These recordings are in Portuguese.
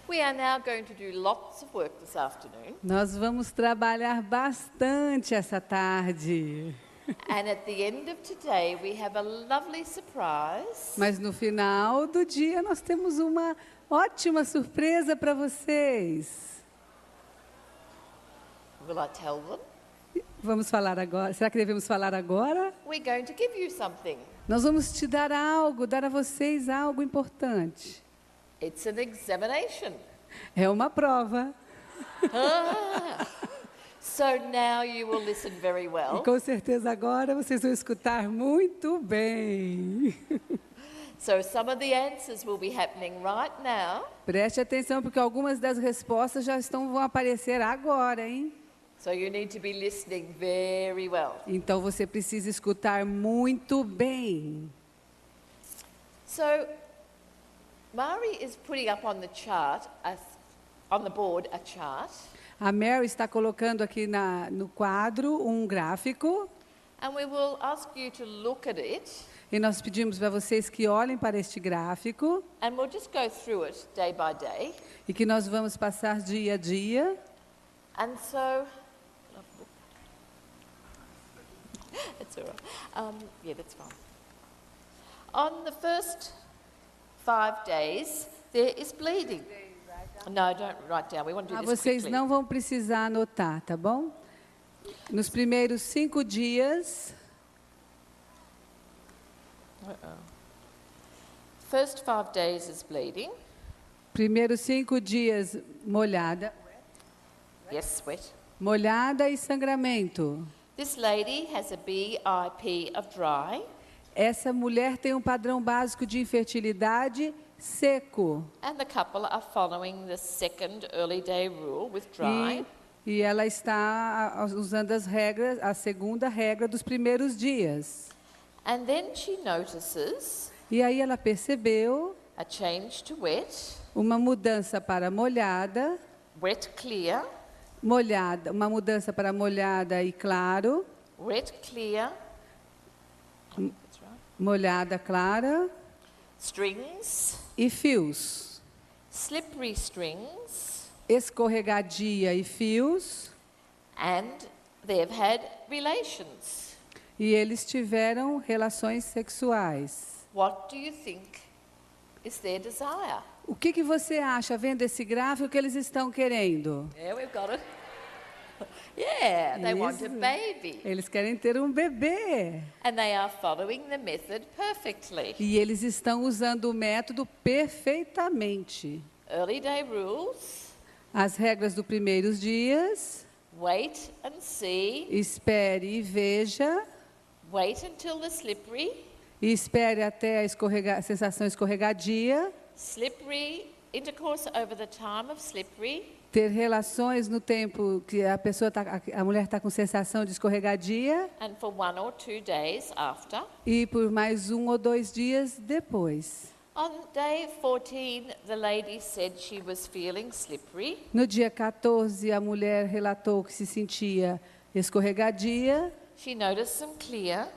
We are now going to do lots of work this afternoon. Nós vamos trabalhar bastante essa tarde. And at the end of today, we have a lovely surprise. Mas no final do dia nós temos uma ótima surpresa para vocês. Will I tell them? Vamos falar agora. Será que devemos falar agora? We're going to give you something. Nós vamos te dar algo, dar a vocês algo importante. It's an examination. É uma prova. So now you will listen very E well. com certeza agora vocês vão escutar muito bem. So some of the answers will be happening right now. Preste atenção porque algumas das respostas vão aparecer agora, hein? So you need to be listening very well. Então você precisa escutar muito bem. So Mari is putting up on the chart, on the board, a chart. A Mary está colocando aqui no quadro um gráfico. And we will ask you to look at it. E nós pedimos para vocês que olhem para este gráfico. And we'll just go through it day by day. E que nós vamos passar dia a dia. And so, it's all right. Yeah, that's fine. On the first 5 days, there is bleeding. No, don't write down. We want to do this Vocês quickly. não vão precisar anotar, tá bom? Nos primeiros 5 dias, First 5 days is bleeding. primeiros 5 dias molhada Yes, sweat. e sangramento. This lady has a BIP of dry. Essa mulher tem um padrão básico de infertilidade seco. And the couple are following the second early day rule with dry. E ela está usando a segunda regra dos primeiros dias. And then she notices E aí ela percebeu a change to wet, uma mudança para molhada, clear, uma mudança para molhada e claro, wet, clear, that's right. molhada clara Strings, e fios, slippery strings, escorregadia e fios, and they've had relations. e eles tiveram relações sexuais. What do you think is their desire? O que você acha, vendo esse gráfico, que eles estão querendo? Yeah, we've got it. Yeah, they want a Isso. baby. Eles querem ter um bebê. And they are following the method perfectly. E eles estão usando o método perfeitamente. Early day rules, As regras dos primeiros dias, wait and see, espere e veja, wait until the slippery, e espere até a sensação escorregadia, slippery, intercourse over the time of slippery, ter relações no tempo que a mulher está com sensação de escorregadia, and for 1 or 2 days after. e por mais 1 ou 2 dias depois. On day 14, the lady said she was feeling slippery. No dia 14, a mulher relatou que se sentia escorregadia, She noticed some clear.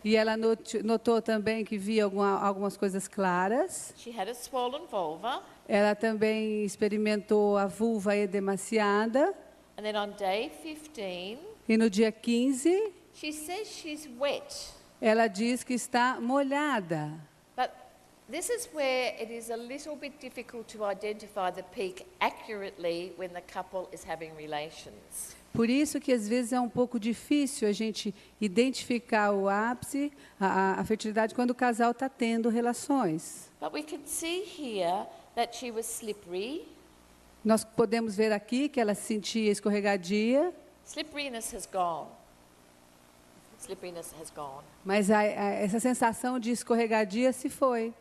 e ela notou também que via algumas coisas claras. She had a swollen vulva. Ela também experimentou a vulva edemaciada. And then on day 15, E no dia 15, she says she's wet. ela diz que está molhada. But this is where it is a little bit difficult to identify the peak accurately when the couple is having relations. Por isso que às vezes é um pouco difícil a gente identificar o ápice, a fertilidade, quando o casal está tendo relações. But we can see here that she was slippery. Nós podemos ver aqui que ela se sentia escorregadia, Slipperiness has gone. Slipperiness has gone. mas essa sensação de escorregadia se foi.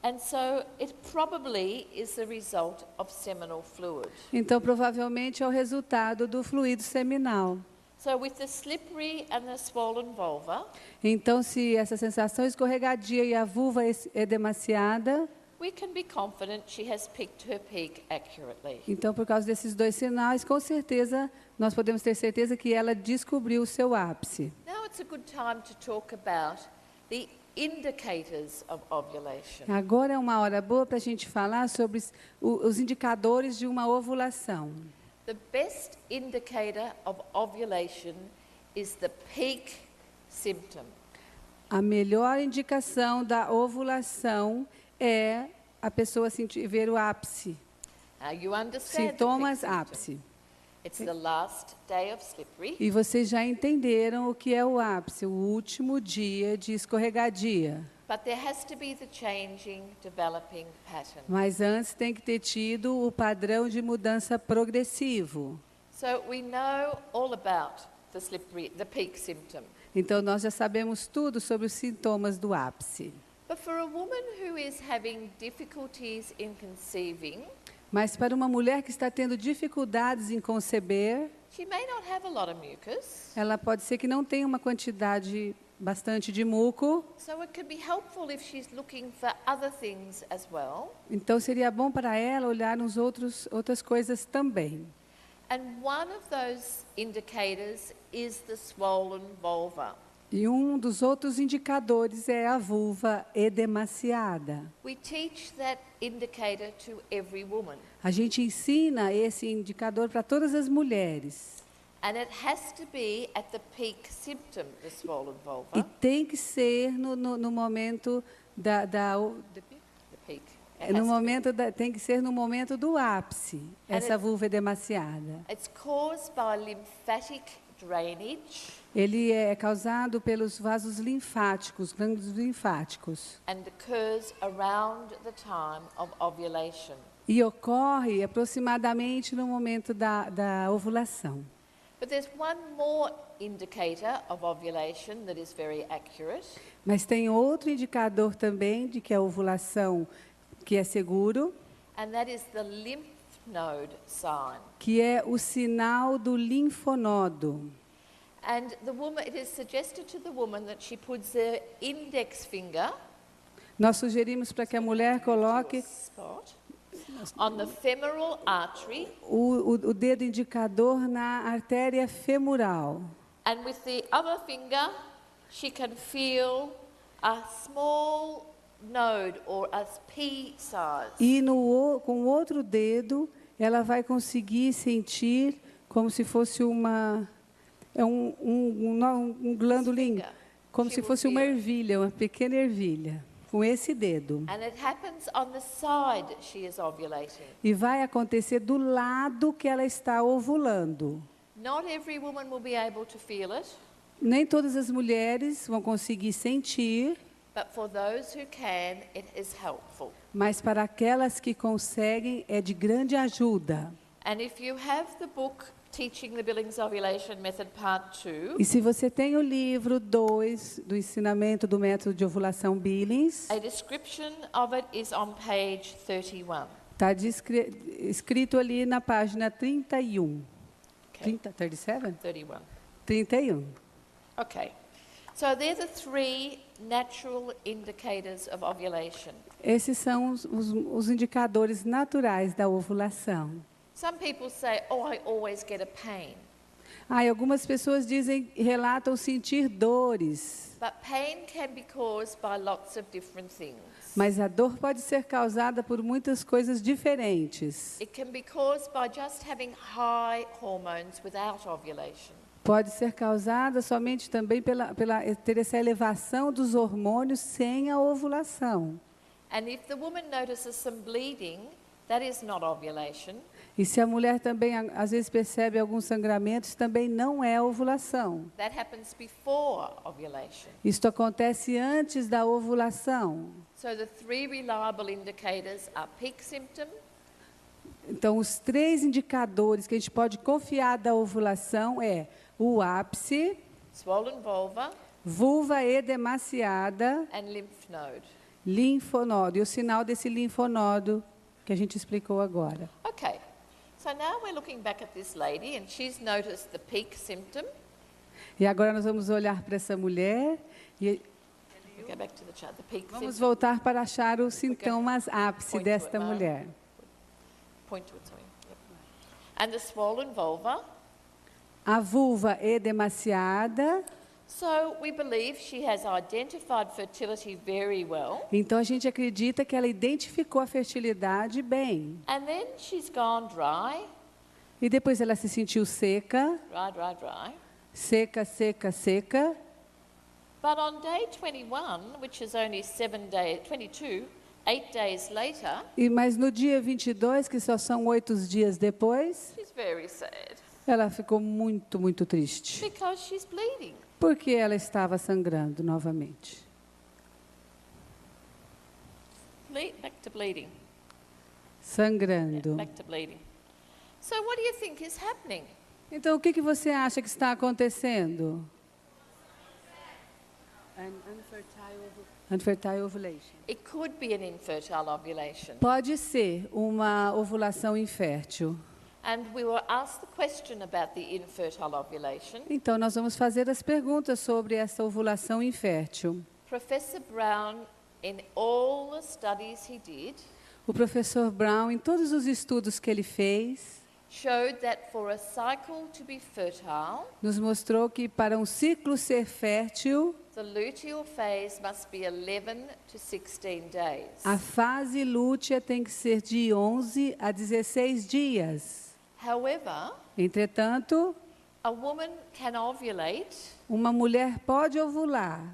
And so it probably is the result of seminal fluid. Então, provavelmente, é o resultado do fluido seminal. So with the slippery and the swollen vulva, Então, se essa sensação escorregadia e a vulva edemaciada, we can be confident she has picked her peak accurately. então, por causa desses dois sinais, com certeza, nós podemos ter certeza que ela descobriu o seu ápice. Now it's a good time to talk about the indicators of ovulation. Agora é uma hora boa para a gente falar sobre os indicadores de uma ovulação. The best indicator of ovulation is the peak symptom. A melhor indicação da ovulação é a pessoa ver o ápice, Now you understand sintomas the peak symptom. ápice. It's the last day of slippery. E vocês já entenderam o que é o ápice, o último dia de escorregadia. But there has to be the changing, developing pattern. Mas antes tem que ter tido o padrão de mudança progressivo. So we know all about the peak symptom. Então nós já sabemos tudo sobre os sintomas do ápice. But for a woman who is having difficulties in conceiving, Mas para uma mulher que está tendo dificuldades em conceber, she may not have a lot of mucus. ela pode ser que não tenha uma quantidade bastante de muco. So it could be helpful if she's looking for other things as well. Então seria bom para ela olhar nos outras coisas também. And one of those indicators is the swollen vulva. E um dos outros indicadores é a vulva edemaciada. We teach that indicator to every woman. A gente ensina esse indicador para todas as mulheres. And it has to be at the peak symptom, the swollen vulva. E tem que ser no momento The peak. It has no to momento tem que ser no momento do ápice, essa vulva edemaciada. be. It's caused by lymphatic drainage Ele é causado pelos vasos linfáticos, glândulos linfáticos. and occurs around the time of ovulation. E ocorre aproximadamente no momento da ovulação. But there's one more indicator of ovulation that is very accurate, Mas tem outro indicador também de que a ovulação que é seguro, and that is the lymph node sign. que é o sinal do linfonodo. And the woman, it is suggested to the woman that she puts her index finger Nós sugerimos para que a mulher coloque spot on the femoral artery, o dedo indicador na artéria femoral. and with the other finger she can feel a small node or a pea size. E com o outro dedo, ela vai conseguir sentir como se fosse um glândulo, como se fosse uma ervilha, uma pequena ervilha, com esse dedo. And it happens on the side she is ovulating. E vai acontecer do lado que ela está ovulando. Not every woman will be able to feel it, Nem todas as mulheres vão conseguir sentir, but for those who can, it is helpful. mas para aquelas que conseguem é de grande ajuda. And if you have the book Teaching the Billings Ovulation Method Part 2, E se você tem o livro 2 do ensinamento do método de ovulação Billings, a description of it is on page 31. está escrito ali na página 31. Okay. 37? 31. 31. Okay. So they're the three natural indicators of ovulation. Esses são os indicadores naturais da ovulação. Some people say, oh, I always get a pain. Algumas pessoas relatam sentir dores, But pain can be caused by lots of different things. mas a dor pode ser causada por muitas coisas diferentes. It can be caused by just having high hormones without ovulation. Pode ser causada somente também pela ter essa elevação dos hormônios sem a ovulação. And if the woman notices some bleeding, that is not ovulation. E se a mulher também, às vezes, percebe alguns sangramentos, também não é ovulação. That happens before ovulation. Isto acontece antes da ovulação. So the three reliable indicators are peak symptom, Então, os 3 indicadores que a gente pode confiar da ovulação é o ápice, swollen vulva, vulva edemaciada, and lymph node. linfonodo. E o sinal desse linfonodo que a gente explicou agora. Okay, so now we're looking back at this lady and she's noticed the peak symptom. E agora nós vamos olhar para essa mulher e We go back to the chart, the peak vamos symptom. voltar para achar os sintomas ápice Point to desta it, Mara. mulher. Point to it, sorry. Yep. And the swollen vulva. A vulva edemaciada. So we believe she has identified fertility very well. Então a gente acredita que ela identificou a fertilidade bem. And then she's gone dry, E depois ela se sentiu seca, dry. seca, seca, seca. But on day 21, which is only 22, 8 days later, Mas no dia 22, que só são 8 dias depois, she's very sad ela ficou muito, muito triste. because she's bleeding. Porque ela estava sangrando novamente. Back to bleeding. Sangrando. Back to bleeding. So what do you think is happening? Então, o que você acha que está acontecendo? Unfertile ovulation. It could be an infertile ovulation. Pode ser uma ovulação infértil. And we will ask the question about the infertile ovulation. Então, nós vamos fazer as perguntas sobre essa ovulação infértil. Professor Brown, in all the studies he did, O professor Brown, em todos os estudos que ele fez, showed that for a cycle to be fertile, nos mostrou que para um ciclo ser fértil, the luteal phase must be 11 to 16 days. a fase lútea tem que ser de 11 a 16 dias. However, Entretanto, a woman can ovulate, uma mulher pode ovular,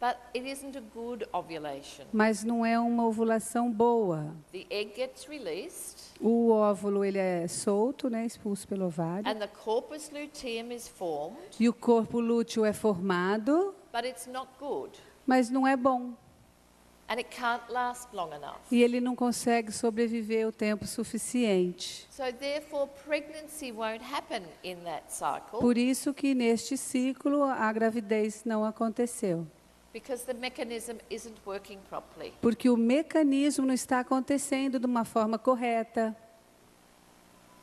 but it isn't a good ovulation. mas não é uma ovulação boa. The egg gets released, O óvulo ele é solto, né, expulso pelo ovário, and the corpus luteum is formed, e o corpo lúteo é formado, but it's not good, mas não é bom. and it can't last long enough. E ele não consegue sobreviver o tempo suficiente. So therefore, pregnancy won't happen in that cycle Por isso que neste ciclo a gravidez não aconteceu. because the mechanism isn't working properly. Porque o mecanismo não está acontecendo de uma forma correta.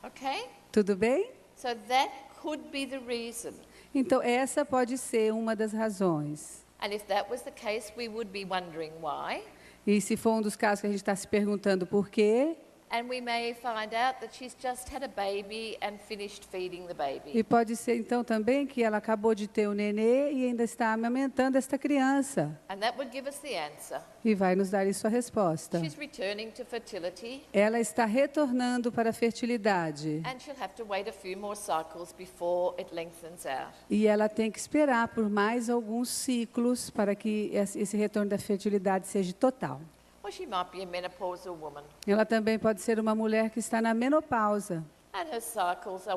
Okay? Tudo bem? So that could be the reason. Então, essa pode ser uma das razões. And if that was the case, we would be wondering why. E se for um dos casos que a gente está se perguntando por quê, And we may find out that she's just had a baby and finished feeding the baby. e pode ser então também que ela acabou de ter o nenê e ainda está amamentando esta criança. And that would give us the answer. E vai nos dar isso a resposta. She's returning to fertility, Ela está retornando para a fertilidade. and she'll have to wait a few more cycles before it lengthens out. E ela tem que esperar por mais alguns ciclos para que esse retorno da fertilidade seja total. Or she might be a menopausal woman, Ela também pode ser uma mulher que está na menopausa and her cycles are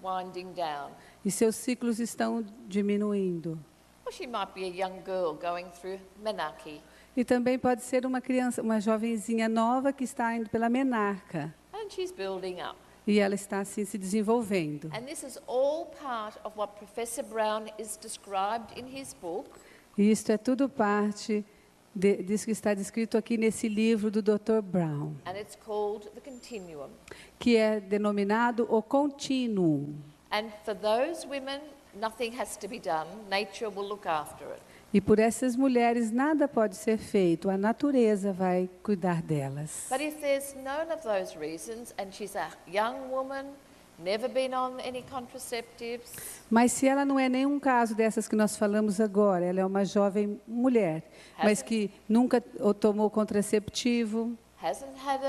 winding down. e seus ciclos estão diminuindo. Or she might be a young girl going through menarche, E também pode ser uma criança, uma jovenzinha nova que está indo pela menarca and she's building up. e ela está assim se desenvolvendo. And this is all part of what Professor Brown is described in his book, E isto é tudo parte disso que está descrito aqui nesse livro do Dr. Brown, and it's called The Continuum. que é denominado o contínuo. And for those women, nothing has to be done. Nature will look after it. E por essas mulheres nada pode ser feito, a natureza vai cuidar delas. But if there's none of those reasons, and she's a young woman, never been on any contraceptives, Mas se ela não é nenhum caso dessas que nós falamos agora, ela é uma jovem mulher, mas que nunca tomou contraceptivo, hasn't had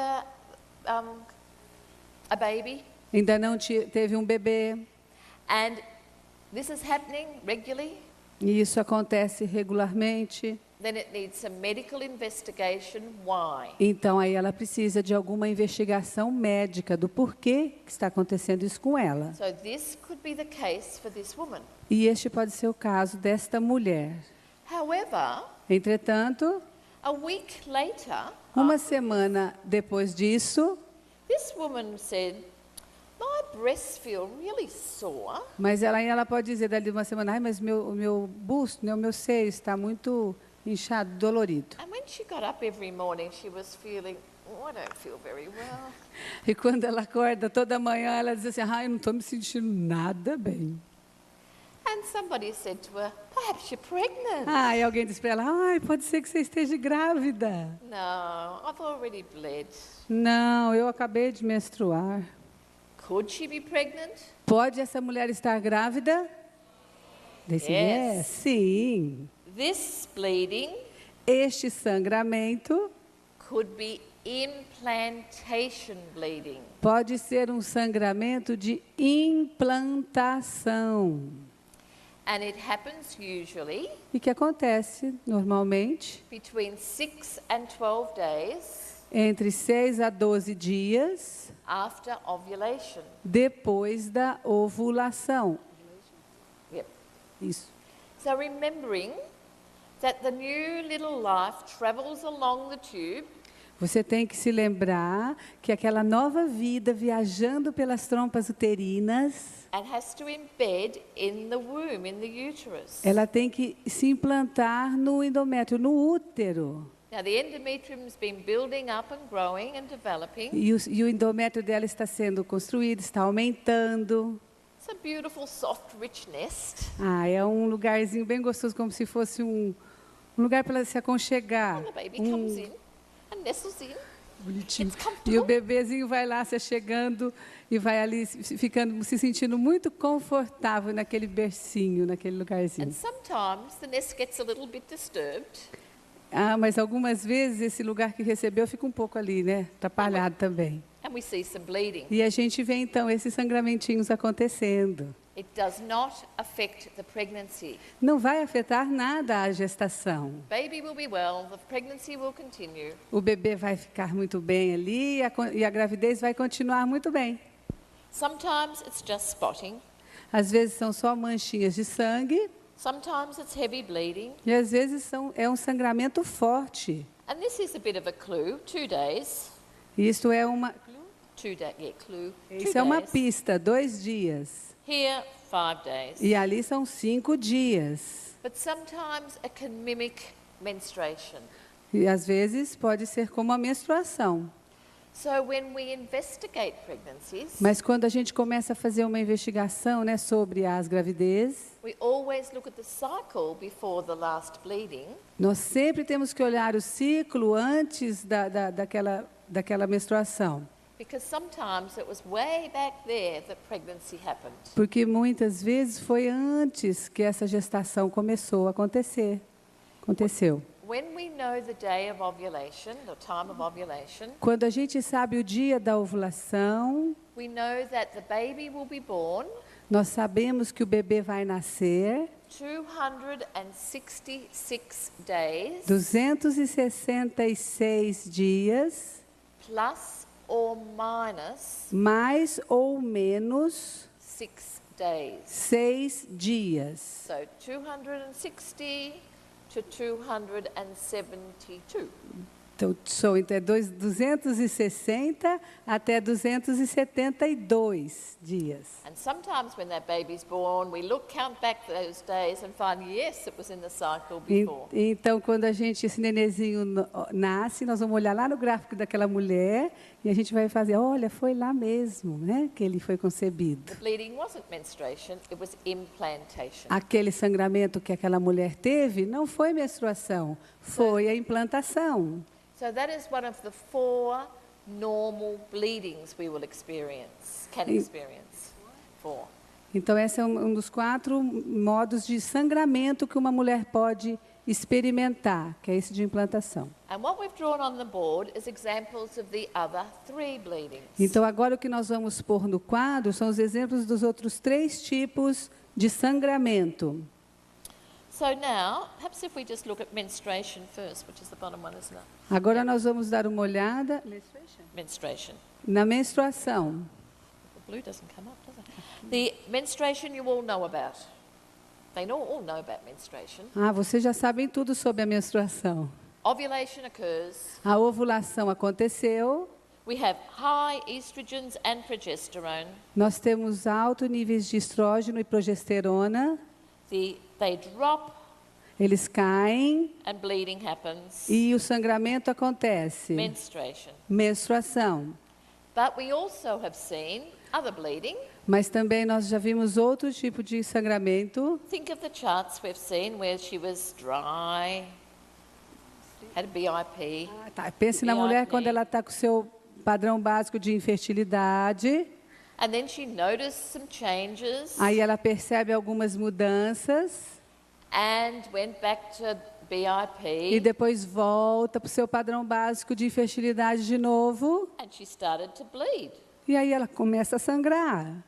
a baby, ainda não teve um bebê, and this is happening regularly, e isso acontece regularmente, then it needs some medical investigation. Why? então aí ela precisa de alguma investigação médica do porquê que está acontecendo isso com ela. So this could be the case for this woman. E este pode ser o caso desta mulher. However, Entretanto, a week later, uma semana depois disso, this woman said, "My breasts feel really sore." mas ela pode dizer dali uma semana, ai, mas o meu busto, né, o meu seio está muito inchado, dolorido. And when she got up every morning, she was feeling, "Oh, I don't feel very well." E quando ela acorda toda manhã, ela diz assim, ai, eu não estou me sentindo nada bem. And somebody said to her, "Perhaps you're pregnant." E alguém diz para ela, ai, pode ser que você esteja grávida. No, I've already bled. Não, eu acabei de menstruar. Could she be pregnant? Pode essa mulher estar grávida? Desse Yes. viés? Sim. This bleeding Este sangramento could be implantation bleeding. pode ser um sangramento de implantação. And it happens usually E que acontece, normalmente, between 6 and 12 days entre 6 a 12 dias after ovulation. depois da ovulação. Yep. Isso. So remembering that the new little life travels along the tube Você tem que se lembrar que aquela nova vida viajando pelas trompas uterinas, and has to embed in the womb, in the uterus. ela tem que se implantar no endométrio, no útero. Now the endometrium's been building up and growing and developing. E o endométrio dela está sendo construído, está aumentando. It's a beautiful, soft, rich nest. Ah, é um lugarzinho bem gostoso, como se fosse um lugar para ela se aconchegar. And the baby comes in and nestles in. Bonitinho. It's E o comfortable. bebezinho vai lá se chegando e vai ali ficando, se sentindo muito confortável naquele bercinho, naquele lugarzinho. And sometimes the nest gets a little bit disturbed. Ah, mas algumas vezes esse lugar que recebeu fica um pouco ali, né? Atrapalhado também. And we see some bleeding. E a gente vê então esses sangramentinhos acontecendo. It does not affect the pregnancy. Não vai afetar nada a gestação. Baby will be well, the pregnancy will continue. O bebê vai ficar muito bem ali e a gravidez vai continuar muito bem. Sometimes it's just spotting. Às vezes são só manchinhas de sangue Sometimes it's heavy bleeding. e às vezes é um sangramento forte. And this is a bit of a clue. 2 days. Isso é uma, Clue? Clue. isso 2 é uma days. pista, 2 dias. Here, 5 days. E ali são 5 dias. But sometimes it can mimic menstruation. E às vezes pode ser como a menstruação. So when we investigate pregnancies, Mas quando a gente começa a fazer uma investigação, né, sobre as gravidez, we always look at the cycle before the last bleeding, nós sempre temos que olhar o ciclo antes daquela menstruação. because sometimes it was way back there that pregnancy happened. Porque muitas vezes foi antes que essa gestação começou a acontecer. Aconteceu. When we know the day of ovulation, the time of ovulation, Quando a gente sabe o dia da ovulação, we know that the baby will be born nós sabemos que o bebê vai nascer 266 days 266 dias, plus or minus mais ou menos 6 days. 6 dias. So 260 to 272. Então, são entre 260 até 272 dias. And sometimes when that baby's born, we count back those days and find, yes, it was in the cycle before. Então, quando esse nenenzinho nasce, nós vamos olhar lá no gráfico daquela mulher e a gente vai fazer, olha, foi lá mesmo, né, que ele foi concebido. The bleeding wasn't menstruation, it was implantation. Aquele sangramento que aquela mulher teve não foi menstruação, foi a implantação. So that is one of the 4 normal bleedings we will can experience. 4. Então, esse é um dos 4 modos de sangramento que uma mulher pode experimentar, que é esse de implantação. And what we've drawn on the board is examples of the other 3 bleedings. Então, agora o que nós vamos pôr no quadro são os exemplos dos outros 3 tipos de sangramento. So now, perhaps if we just look at menstruation first, which is the bottom one, isn't it? Agora nós vamos dar uma olhada Menstruation. na menstruação. The blue doesn't come up, does it? The menstruation you all know about. They all know about menstruation. Ah, vocês já sabem tudo sobre a menstruação. Ovulation occurs. A ovulação aconteceu, We have high estrogens and progesterone. nós temos altos níveis de estrógeno e progesterona, They drop eles caem and bleeding happens. e o sangramento acontece. Menstruation. Menstruação. But we also have seen other bleeding. Mas também nós já vimos outro tipo de sangramento. Think of the charts we've seen where she was dry, had a BIP, Tá, pense na mulher quando ela está com o seu padrão básico de infertilidade. And then she noticed some changes Aí ela percebe algumas mudanças and went back to e BIP, depois volta para o seu padrão básico de infertilidade de novo. and she started to bleed. E aí ela começa a sangrar.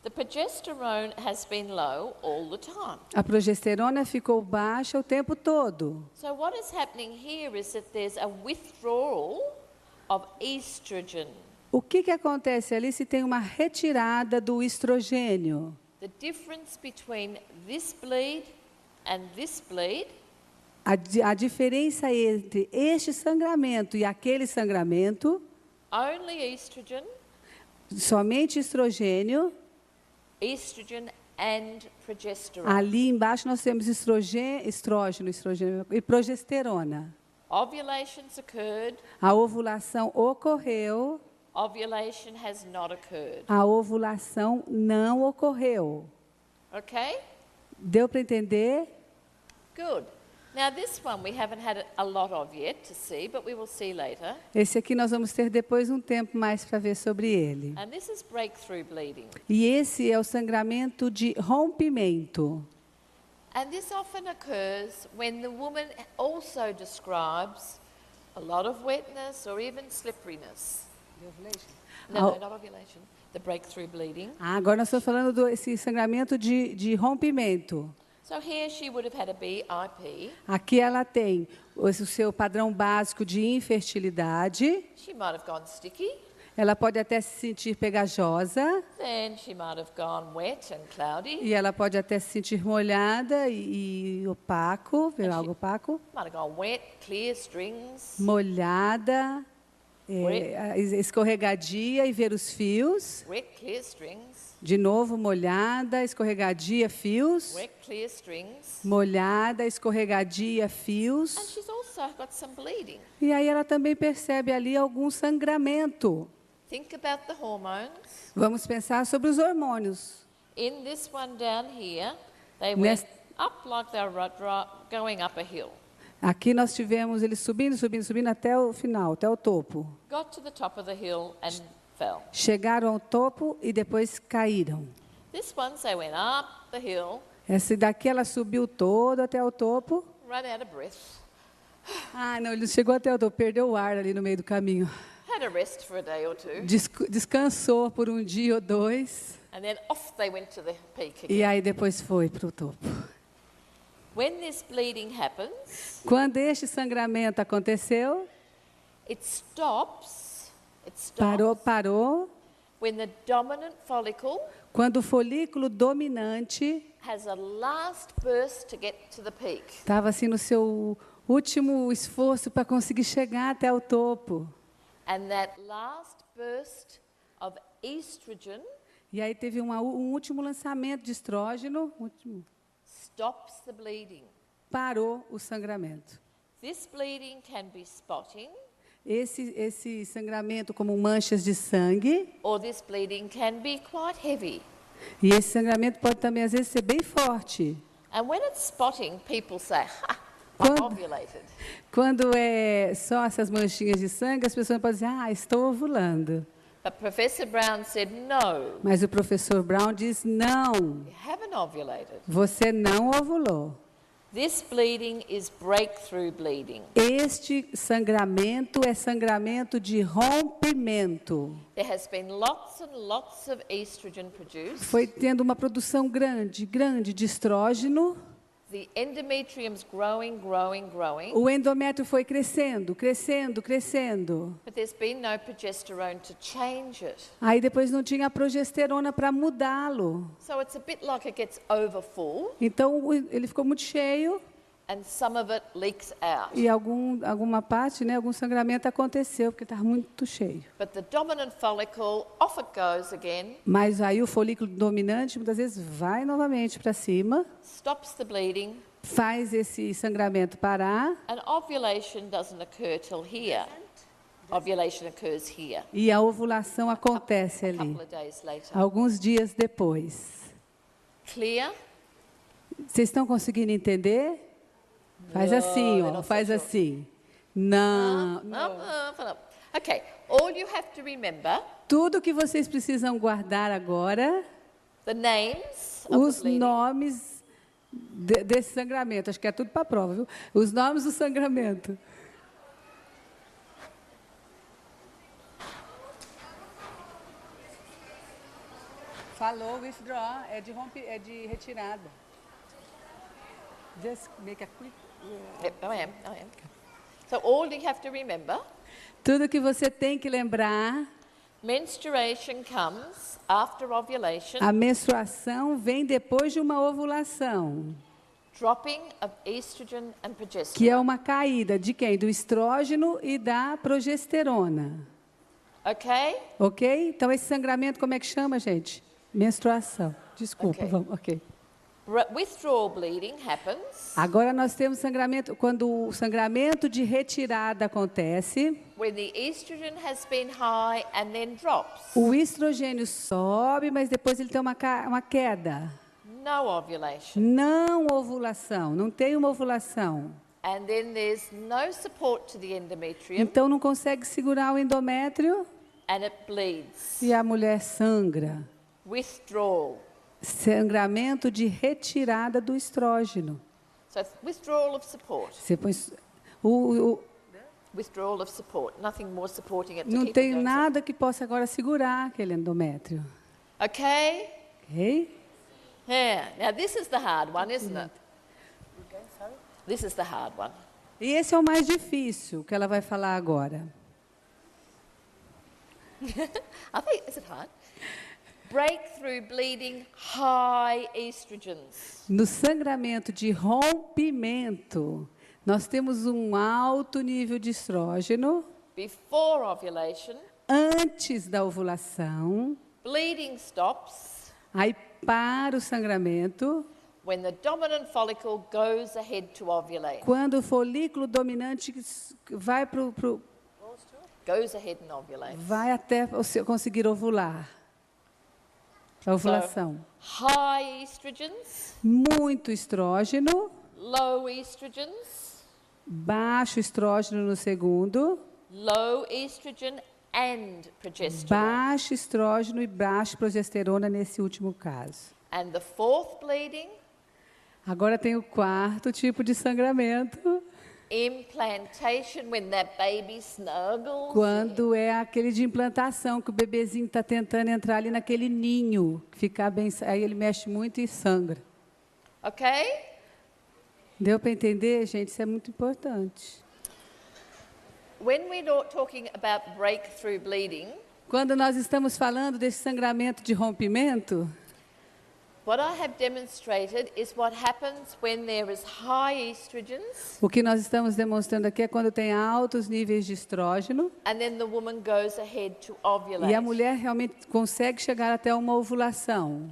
The progesterone has been low all the time. A progesterona ficou baixa o tempo todo. So what is happening here is that there's a withdrawal of estrogen. O que acontece ali se tem uma retirada do estrogênio? The difference between this bleed and this bleed A diferença entre este sangramento e aquele sangramento, only estrogen, somente estrogênio. estrogen and progesterone. Ali embaixo nós temos estrógeno e progesterona. Ovulations occurred, A ovulação ocorreu, ovulation has not occurred. a ovulação não ocorreu. Okay? Deu para entender? Good. Now this one we haven't had a lot of yet to see, but we will see later. Esse aqui nós vamos ter depois um tempo mais para ver sobre ele. And this is breakthrough bleeding. E esse é o sangramento de rompimento. And this often occurs when the woman also describes a lot of wetness or even slipperiness. No, not ovulation. The breakthrough bleeding. Agora nós estamos falando desse sangramento de rompimento. So here she would have had a BIP. Aqui ela tem o seu padrão básico de infertilidade. She might have gone sticky. Ela pode até se sentir pegajosa. Then she might have gone wet and cloudy. E ela pode até se sentir molhada e opaco, ver algo opaco. Might have gone wet, clear strings. Molhada, escorregadia e ver os fios. Wet, clear strings. De novo, molhada, escorregadia, fios. Wet, clear strings. Molhada, escorregadia, And fios. she's also got some bleeding. E aí ela também percebe ali algum sangramento. Think about the hormones. Vamos pensar sobre os hormônios. In this one down here, they went Nest- up like they were going up a hill. Aqui nós tivemos eles subindo, subindo, subindo até o final, até o topo. Got to the top of the hill and fell. Chegaram ao topo e depois caíram. This one, they went up the hill, Essa daqui ela subiu todo até o topo. ran out of breath, Ah, não, ele não chegou até o topo, perdeu o ar ali no meio do caminho. had a rest for a day or two, Descansou por um dia ou dois. and then off they went to the peak E again. aí depois foi para o topo. When this bleeding happens, Quando este sangramento aconteceu, it stops. It stops parou. when the dominant follicle Quando o folículo dominante has a last burst to get to the peak. estava assim no seu último esforço para conseguir chegar até o topo. And that last burst of estrogen E aí teve um último lançamento de estrógeno, stops the bleeding. parou o sangramento. This bleeding can be spotting, Esse sangramento como manchas de sangue, or this bleeding can be quite heavy. e esse sangramento pode também às vezes ser bem forte. And when it's spotting, people say, ha, I'm Quando- ovulated. Quando é só essas manchinhas de sangue, as pessoas podem dizer, ah, estou ovulando. But Professor Brown said, no, Mas o professor Brown diz, não, you haven't ovulated. você não ovulou. This bleeding is breakthrough bleeding. Este sangramento é sangramento de rompimento. There has been lots and lots of estrogen produced. Foi tendo uma produção grande de estrógeno. The endometrium's growing, growing, growing. O endométrio foi crescendo. But there's been no progesterone to change it. Aí depois não tinha progesterona para mudá-lo. So it's a bit like it gets over full Então ele ficou muito cheio and some of it leaks out. e alguma parte, né, algum sangramento aconteceu porque estava muito cheio. But the dominant follicle, off it goes again, Mas aí o folículo dominante muitas vezes vai novamente para cima, stops the bleeding, faz esse sangramento parar and ovulation doesn't occur till here. Ovulation occurs here, e a ovulação acontece a ali, couple of days later. alguns dias depois. Clear? Vocês estão conseguindo entender? Faz assim, they're ó, not faz so sure. assim. Não. Okay, all you have to remember, Tudo que vocês precisam guardar agora, the names of os the bleeding, nomes desse sangramento. Acho que é tudo para a prova, viu? Os nomes do sangramento. Falou, withdraw, é de retirada. Just make a quick... Yep, I am. So all you have to remember, Tudo que você tem que lembrar, menstruation comes after ovulation, a menstruação vem depois de uma ovulação, dropping of estrogen and progesterone. que é uma caída de quem? Do estrógeno e da progesterona. Okay? Ok? Então, esse sangramento, como é que chama, gente? Menstruação. Desculpa, Ok. vamos, ok. Withdrawal bleeding happens Agora nós temos sangramento, quando o sangramento de retirada acontece, when the estrogen has been high and then drops. o estrogênio sobe, mas depois ele tem uma queda. No ovulation. Não ovulação, não tem uma ovulação. And then there's no support to the endometrium Então não consegue segurar o endométrio and it bleeds. e a mulher sangra. Withdrawal. Sangramento de retirada do estrógeno. So withdrawal of support. Você põe, o, Withdrawal of support. Nothing more supporting it to não keep tem it going. nada que possa agora segurar aquele endométrio. Okay? Ok? Yeah. Now this is the hard one, isn't it? This is the hard one. E esse é o mais difícil que ela vai falar agora. I think, is it hard? Breakthrough bleeding, high estrogens. No sangramento de rompimento, nós temos um alto nível de estrógeno Before ovulation, antes da ovulação, bleeding stops aí para o sangramento, when the dominant follicle goes ahead to ovulate. quando o folículo dominante vai, Goes ahead and ovulates. vai até você conseguir ovular. A ovulação. High estrogens, Muito estrógeno, low estrogens, baixo estrógeno no segundo, low estrogen and progesterone. baixo estrógeno e baixa progesterona nesse último caso. And the fourth bleeding, Agora tem o quarto tipo de sangramento, implantation, when that baby snuggles. quando é aquele de implantação, que o bebezinho está tentando entrar ali naquele ninho, ficar bem, aí ele mexe muito e sangra. Okay? Deu para entender, gente? Isso é muito importante. When we're talking about breakthrough bleeding, Quando nós estamos falando desse sangramento de rompimento, what I have demonstrated is what happens when there is high estrogens o que nós estamos demonstrando aqui é quando tem altos níveis de estrógeno and then the woman goes ahead to ovulate. e a mulher realmente consegue chegar até uma ovulação.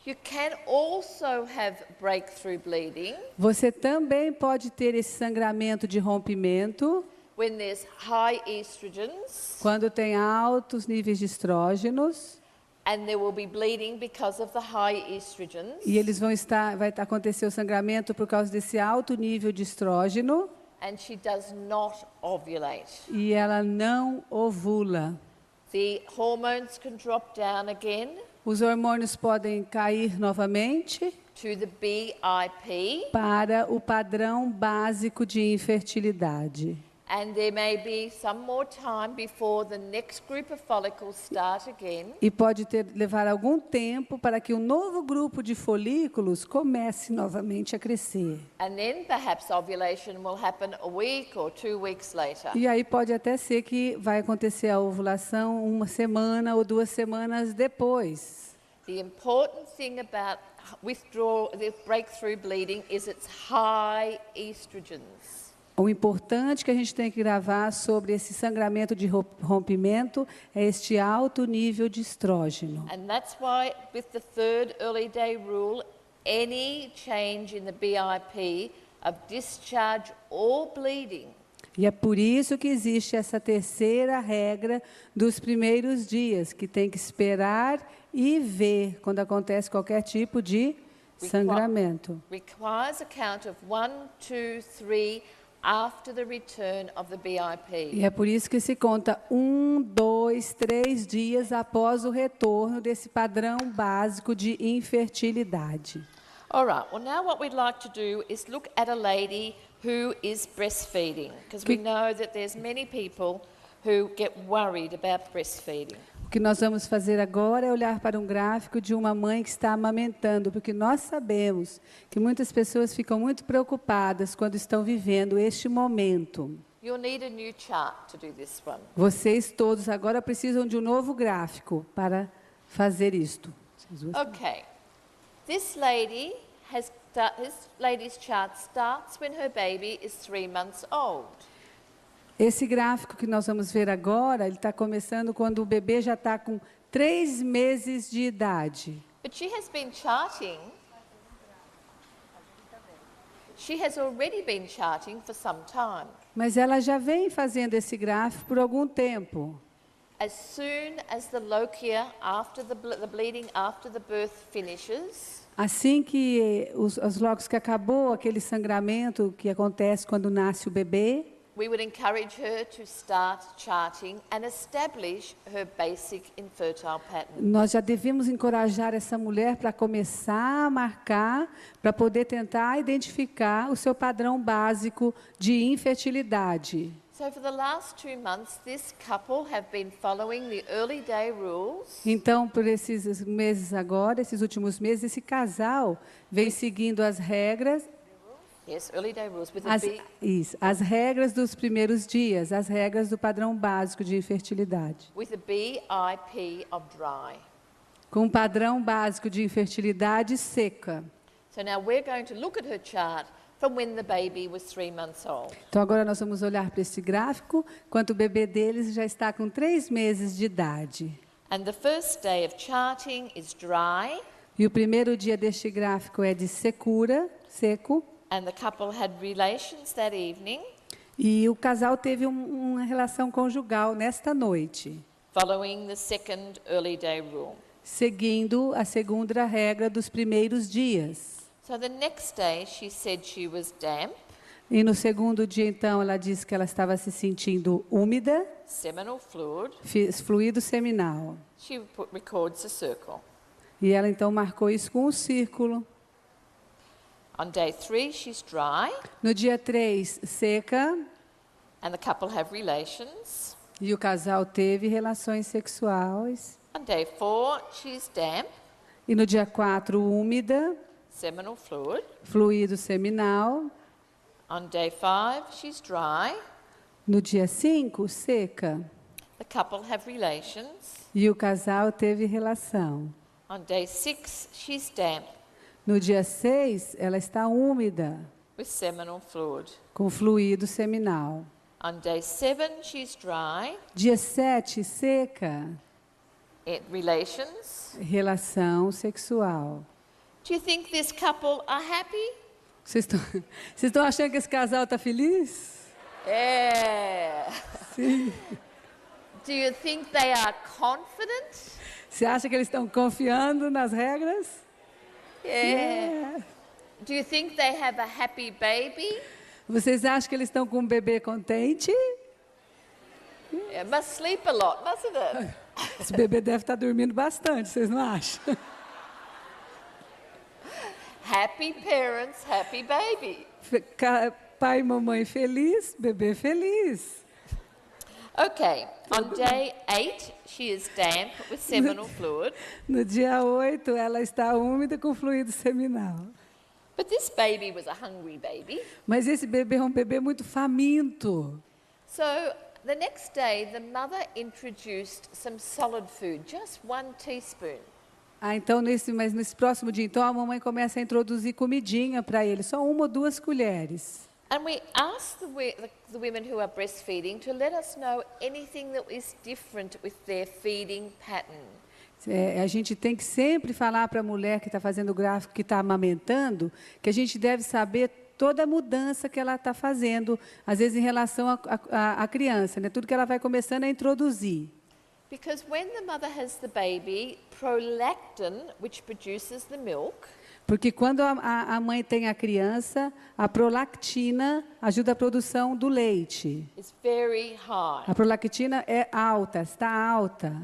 You can also have breakthrough bleeding Você também pode ter esse sangramento de rompimento when there's high estrogens quando tem altos níveis de estrógenos and there will be bleeding because of the high estrogens. e eles vai acontecer o sangramento por causa desse alto nível de estrógeno And she does not ovulate. e ela não ovula. The hormones can drop down again Os hormônios podem cair novamente to the BIP, para o padrão básico de infertilidade. and there may be some more time before the next group of follicles start again. E pode levar algum tempo para que um novo grupo de folículos comece novamente a crescer. And then perhaps ovulation will happen a week or 2 weeks later. E aí pode até ser que vai acontecer a ovulação uma semana ou 2 semanas depois. The important thing about the breakthrough bleeding is it's high estrogens. O importante que a gente tem que gravar sobre esse sangramento de rompimento é este alto nível de estrógeno. And that's why with the third early day rule, any change in the BIP of discharge or bleeding E é por isso que existe essa terceira regra dos primeiros dias, que tem que esperar e ver quando acontece qualquer tipo de sangramento. requires a count of 1, 2, 3, after the return of the BIP. E é por isso que se conta 1, 2, 3 dias após o retorno desse padrão básico de infertilidade. All right, well now what we'd like to do is look at a lady who is breastfeeding, because we know that there's many people who get worried about breastfeeding. O que nós vamos fazer agora é olhar para um gráfico de uma mãe que está amamentando, porque nós sabemos que muitas pessoas ficam muito preocupadas quando estão vivendo este momento. You'll need a new chart to do this one. Vocês todos agora precisam de um novo gráfico para fazer isto. Okay, this lady's chart starts when her baby is 3 months old. Esse gráfico que nós vamos ver agora, ele está começando quando o bebê já está com 3 meses de idade. But she has been charting. She has already been charting for some time. Mas ela já vem fazendo esse gráfico por algum tempo. As soon as the lochia, after the bleeding after the birth finishes, Assim que os locos que acabou, aquele sangramento que acontece quando nasce o bebê, we would encourage her to start charting and establish her basic infertile pattern. nós já devemos encorajar essa mulher para começar a marcar, para poder tentar identificar o seu padrão básico de infertilidade. So for the last 2 months, this couple have been following the early day rules. Então, por esses meses agora, esses últimos meses, esse casal vem seguindo as regras, Yes, early day rules with a as regras dos primeiros dias, as regras do padrão básico de infertilidade. with a BIP of dry. Com um padrão básico de infertilidade seca. So now we're going to look at her chart from when the baby was 3 months old. Então, agora nós vamos olhar para esse gráfico, quando o bebê deles já está com 3 meses de idade. And the first day of charting is dry, E o primeiro dia deste gráfico é de secura, seco. and the couple had relations that evening, E o casal teve uma relação conjugal nesta noite, following the second early day rule. seguindo a segunda regra dos primeiros dias. So the next day she said she was damp, E no segundo dia, então, ela disse que ela estava se sentindo úmida, seminal fluid. fluido seminal. She records a circle. E ela, então, marcou isso com um círculo. On day 3 she's dry, No dia 3, seca, and the couple have relations. e o casal teve relações sexuais. On day 4 she's damp, E no dia 4, úmida, seminal fluid. fluido seminal. On day 5 she's dry, No dia 5, seca, the couple have relations. e o casal teve relação. On day 6 she's damp, No dia 6, ela está úmida, with seminal fluid. com fluido seminal. On day 7 she's dry, Dia 7, seca, relations. relação sexual. Do you think this couple are happy? Vocês estão achando que esse casal está feliz? Yeah. Sim. Do you think they are confident? Você acha que eles estão confiando nas regras? Yeah. Do you think they have a happy baby? Vocês acham que eles estão com um bebê contente? It must sleep a lot, mustn't it? Esse bebê deve estar dormindo bastante, vocês não acham? Happy parents, happy baby. Pai e mamãe feliz, bebê feliz. Okay, on day 8, she is damp with seminal fluid. No dia 8, ela está úmida com fluido seminal. But this baby was a hungry baby. Mas esse bebê é um bebê muito faminto. So the next day, the mother introduced some solid food, just 1 teaspoon. Então, mas nesse próximo dia, então, a mamãe começa a introduzir comidinha para ele, só 1 ou 2 colheres. And we asked the women who are breastfeeding to let us know anything that is different with their feeding pattern. A gente tem que sempre falar para a mulher que está fazendo o gráfico, que está amamentando, que a gente deve saber toda a mudança que ela está fazendo, às vezes em relação à criança, né? Tudo que ela vai começando a introduzir. Because when the mother has the baby, prolactin, which produces the milk, Porque quando a mãe tem a criança, a prolactina ajuda a produção do leite. It's very high. A prolactina é alta, está alta.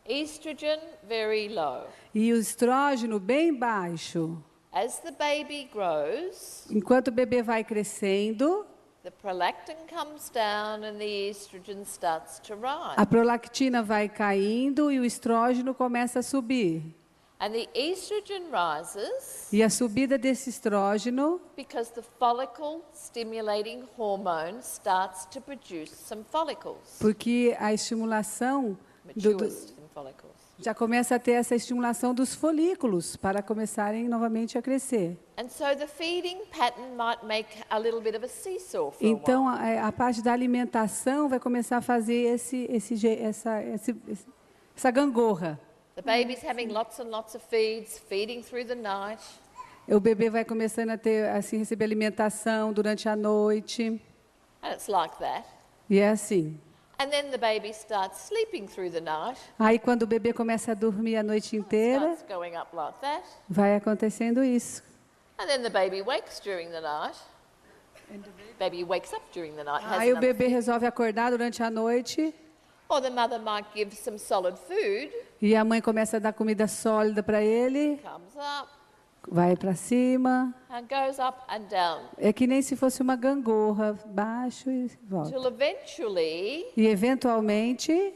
Estrogen, very low. E o estrógeno bem baixo. As the baby grows, Enquanto o bebê vai crescendo, the prolactin comes down and the estrogen starts to rise. a prolactina vai caindo e o estrógeno começa a subir. And the estrogen rises E a subida desse estrógeno, because the follicle stimulating hormone starts to produce some follicles. porque a estimulação Mature stem follicles. já começa a ter essa estimulação dos folículos para começarem novamente a crescer. And so the feeding pattern might make a little bit of a seesaw for a Então, while. a parte da alimentação vai começar a fazer essa gangorra. The baby's having lots and lots of feeds, feeding through the night. O bebê vai começando a ter, assim, receber alimentação durante a noite. And it's like that. E é assim. And then the baby starts sleeping through the night. Aí, quando o bebê começa a dormir a noite inteira, Starts going up like that. vai acontecendo isso. And then the baby wakes during the night. Baby wakes up during the night. Has Aí o enough bebê food. resolve acordar durante a noite Or the mother might give some solid food. e a mãe começa a dar comida sólida para ele, Comes up vai para cima. and goes up and down. É que nem se fosse uma gangorra, baixo e volta. Till eventually E, eventualmente,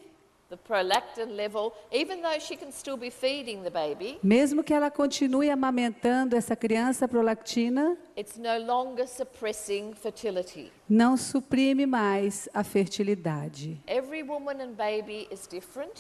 the prolactin level, even though she can still be feeding the baby, mesmo que ela continue amamentando essa criança, a prolactina it's no longer suppressing fertility. não suprime mais a fertilidade. Every woman and baby is different,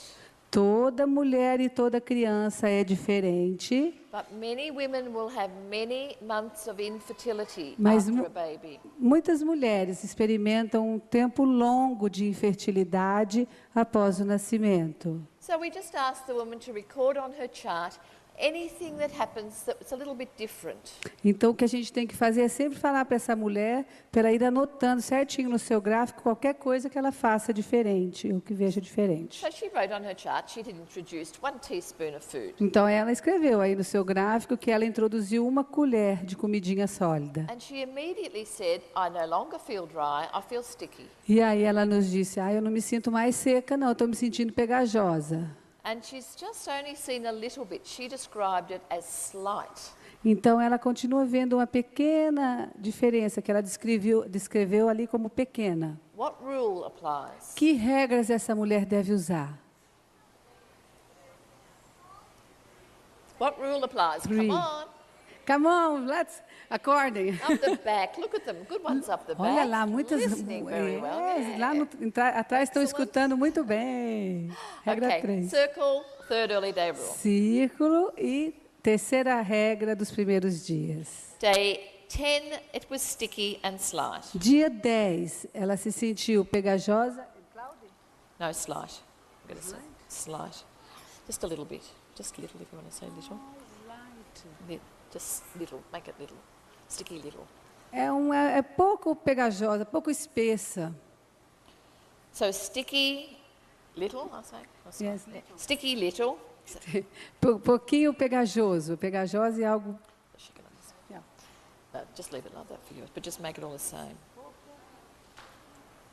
Toda mulher e toda criança é diferente, but many women will have many months of infertility Mas after mu- a baby. muitas mulheres experimentam um tempo longo de infertilidade após o nascimento. So we just ask the woman to record on her chart anything that happens that's a little bit different. Então, o que a gente tem que fazer é sempre falar para essa mulher, para ela ir anotando certinho no seu gráfico qualquer coisa que ela faça diferente, ou que veja diferente. So she wrote on her chart she'd introduced 1 teaspoon of food. Então, ela escreveu aí no seu gráfico que ela introduziu uma colher de comidinha sólida. And she immediately said, I no longer feel dry, I feel sticky. E aí ela nos disse, eu não me sinto mais seca, não, eu estou me sentindo pegajosa. And she's just only seen a little bit. She described it as slight. Então, ela continua vendo uma pequena diferença que ela descreveu ali como pequena. What rule applies? Que regras essa mulher deve usar? What rule applies? Three. Come on. Come on, acordem. Up the back. Look at them. Good ones up the back. Olha lá, muitas Listening very well. Yeah. lá atrás estão Excellent. escutando muito bem. Regra Okay, 3. circle, third early day rule. Círculo e terceira regra dos primeiros dias. Day 10, it was sticky and slight. Dia 10, ela se sentiu pegajosa. No, slight. I'm going to say slight. Just a little bit. Just little, if you want to say little. Just little. Make it little. Sticky little. É pouco pegajosa, pouco espessa. So sticky little, I'll say. Or slight. Yes. Yeah. Sticky little. Pouquinho pegajoso. Pegajosa é algo. She can understand. Just leave it like that for you, but just make it all the same.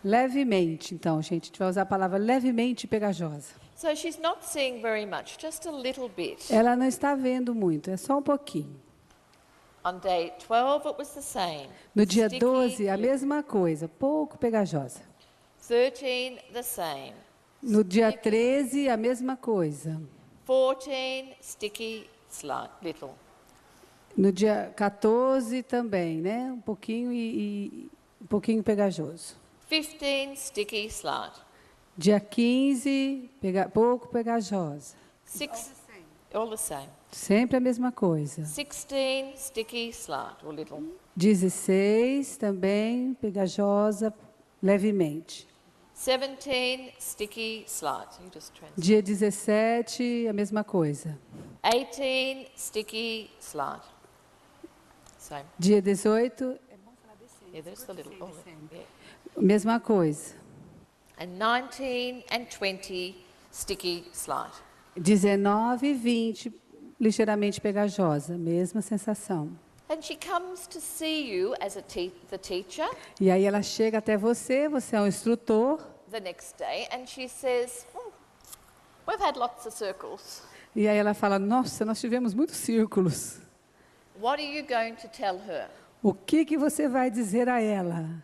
Levemente, então, gente. A gente vai usar a palavra levemente pegajosa. So she's not seeing very much, just a little bit. Ela não está vendo muito, é só um pouquinho. On day 12, it was the same. No dia Sticky 12, a little. mesma coisa, pouco pegajosa. 13, the same. No dia 13, a mesma coisa. 14, sticky, slight, little. No dia 14 também, né? Um pouquinho e um pouquinho pegajoso. 15, sticky, slight. Dia 15, pouco pegajosa. All the same. Sempre a mesma coisa. 16, sticky, slight, or little. 16, também pegajosa, levemente. 17, sticky, slight. You just translate. Dia 17, a mesma coisa. 18, sticky, slight. Same. Dia 18, Yeah, there's the little. Oh, yeah. mesma coisa. And 19 and 20, sticky, slight. 19 e 20, ligeiramente pegajosa, mesma sensação. And she comes to see you as the teacher E aí ela chega até você, você é um instrutor, the next day, and she says, we've had lots of circles. e aí ela fala, nossa, nós tivemos muitos círculos. What are you going to tell her? O que você vai dizer a ela?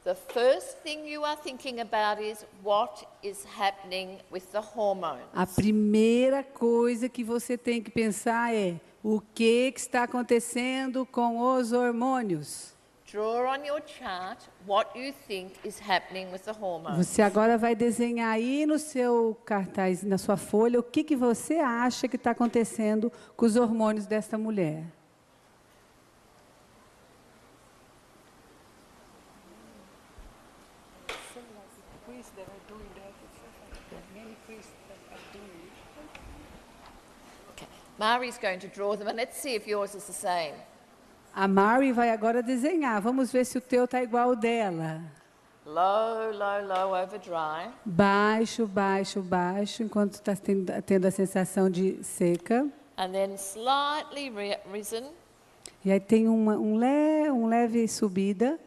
The first thing you are thinking about is what is happening with the hormones. A primeira coisa que você tem que pensar é o que está acontecendo com os hormônios. Draw on your chart what you think is happening with the hormones. Você agora vai desenhar aí no seu cartaz, na sua folha, o que você acha que está acontecendo com os hormônios desta mulher. Mari's going to draw them, and let's see if yours is the same. A Mari vai agora desenhar. Vamos ver se o teu está igual ao dela. Low, low, low over dry. Baixo, baixo, baixo, enquanto está tendo a sensação de seca. And then slightly risen. E aí tem um leve subida.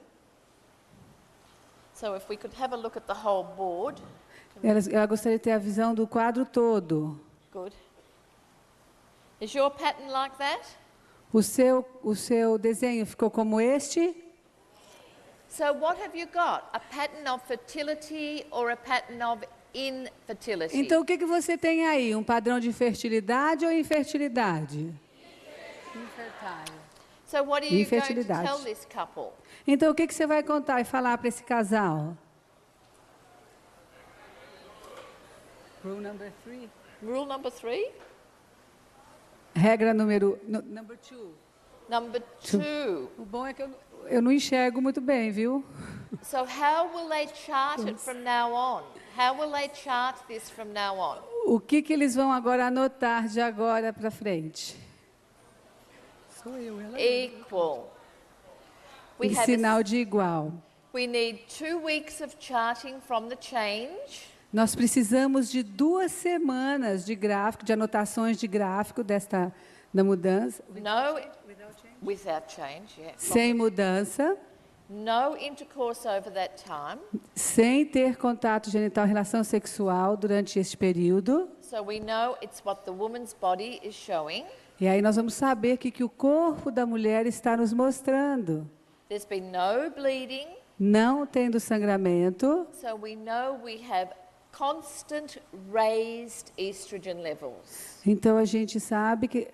So if we could have a look at the whole board. Ela gostaria de ter a visão do quadro todo. Good. Is your pattern like that? O seu desenho ficou como este? So what have you got? A pattern of fertility or a pattern of infertility? Então, o que você tem aí? Um padrão de fertilidade ou infertilidade? So what are you going to Infertilidade. tell this couple? Então, o que você vai contar e falar para esse casal? Rule number 3. Rule number 3? Regra número... Number 2. Number 2. O bom é que eu não enxergo muito bem, viu? So how will they chart it from now on? How will they chart this from now on? O que eles vão agora anotar de agora para frente? Equal. Em sinal de igual. We need 2 weeks of charting from the change. Nós precisamos de 2 semanas de gráfico, de anotações de gráfico da mudança. Without change, yeah. Sem mudança. No intercourse over that time. Sem ter contato genital, relação sexual durante este período. So we know it's what the woman's body is showing. E aí nós vamos saber que o corpo da mulher está nos mostrando. There's been no bleeding. Não tendo sangramento. So we know we have constant raised estrogen levels. Então a gente sabe que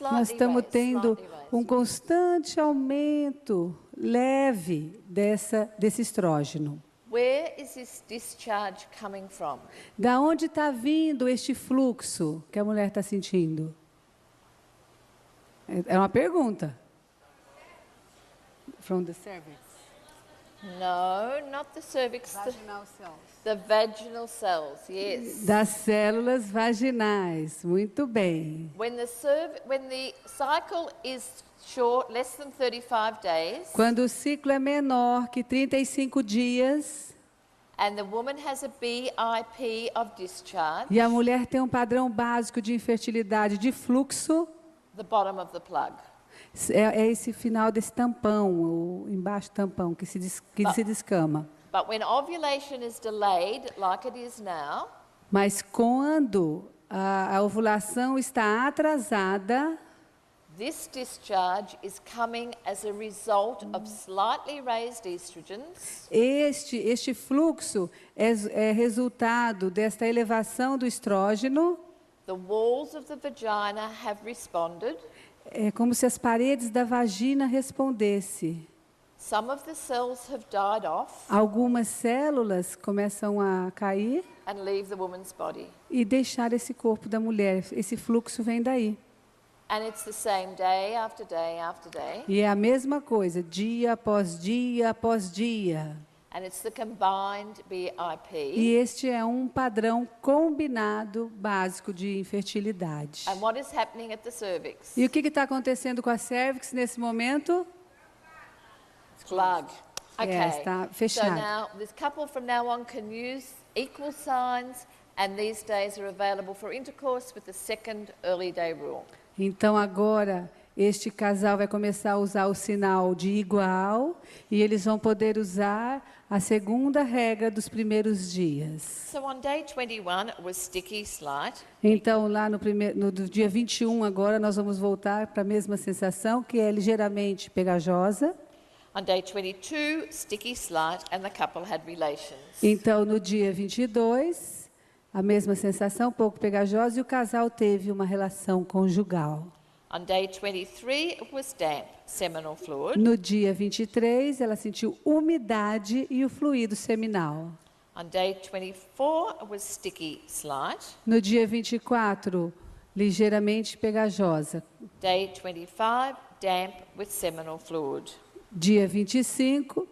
nós estamos tendo um constante aumento leve desse estrógeno. Where is this discharge coming from? Da onde está vindo este fluxo que a mulher está sentindo? É uma pergunta. From the cervix. No, not the cervix. Vaginal cells. The vaginal cells, yes. Das células vaginais, muito bem. When the cycle is short, less than 35 days, Quando o ciclo é menor que 35 dias, and the woman has a BIP of discharge, e a mulher tem um padrão básico de infertilidade de fluxo, the bottom of the plug. é esse final desse tampão, o embaixo tampão, que se descama. But when ovulation is delayed, like it is now, Mas quando a ovulação está atrasada, this discharge is coming as a result of slightly raised estrogens, este fluxo é resultado desta elevação do estrógeno. the walls of the vagina have responded. É como se as paredes da vagina respondessem. Some of the cells have died off Algumas células começam a cair and leave the woman's body. e deixar esse corpo da mulher. Esse fluxo vem daí. And it's the same day after day after day. E é a mesma coisa, dia após dia após dia. And it's the combined BIP. E este é um padrão combinado básico de infertilidade. And what is happening at the cervix? E o que está acontecendo com a cervix nesse momento? Plug. Okay. Está So fechado. now this couple from now on can use equal signs And these days are available for intercourse with the second early day rule. Então, agora, este casal vai começar a usar o sinal de igual e eles vão poder usar a segunda regra dos primeiros dias. So on day 21, it was sticky, slight. Então, lá no dia 21, agora, nós vamos voltar para a mesma sensação, que é ligeiramente pegajosa. On day 22, sticky, slight, and the couple had relations. Então, no dia 22, a mesma sensação, um pouco pegajosa, e o casal teve uma relação conjugal. On day 23, it was damp, seminal fluid. No dia 23, ela sentiu umidade e o fluido seminal. On day 24, it was sticky, slight. No dia 24, ligeiramente pegajosa. Day 25, damp with seminal fluid. Dia 25,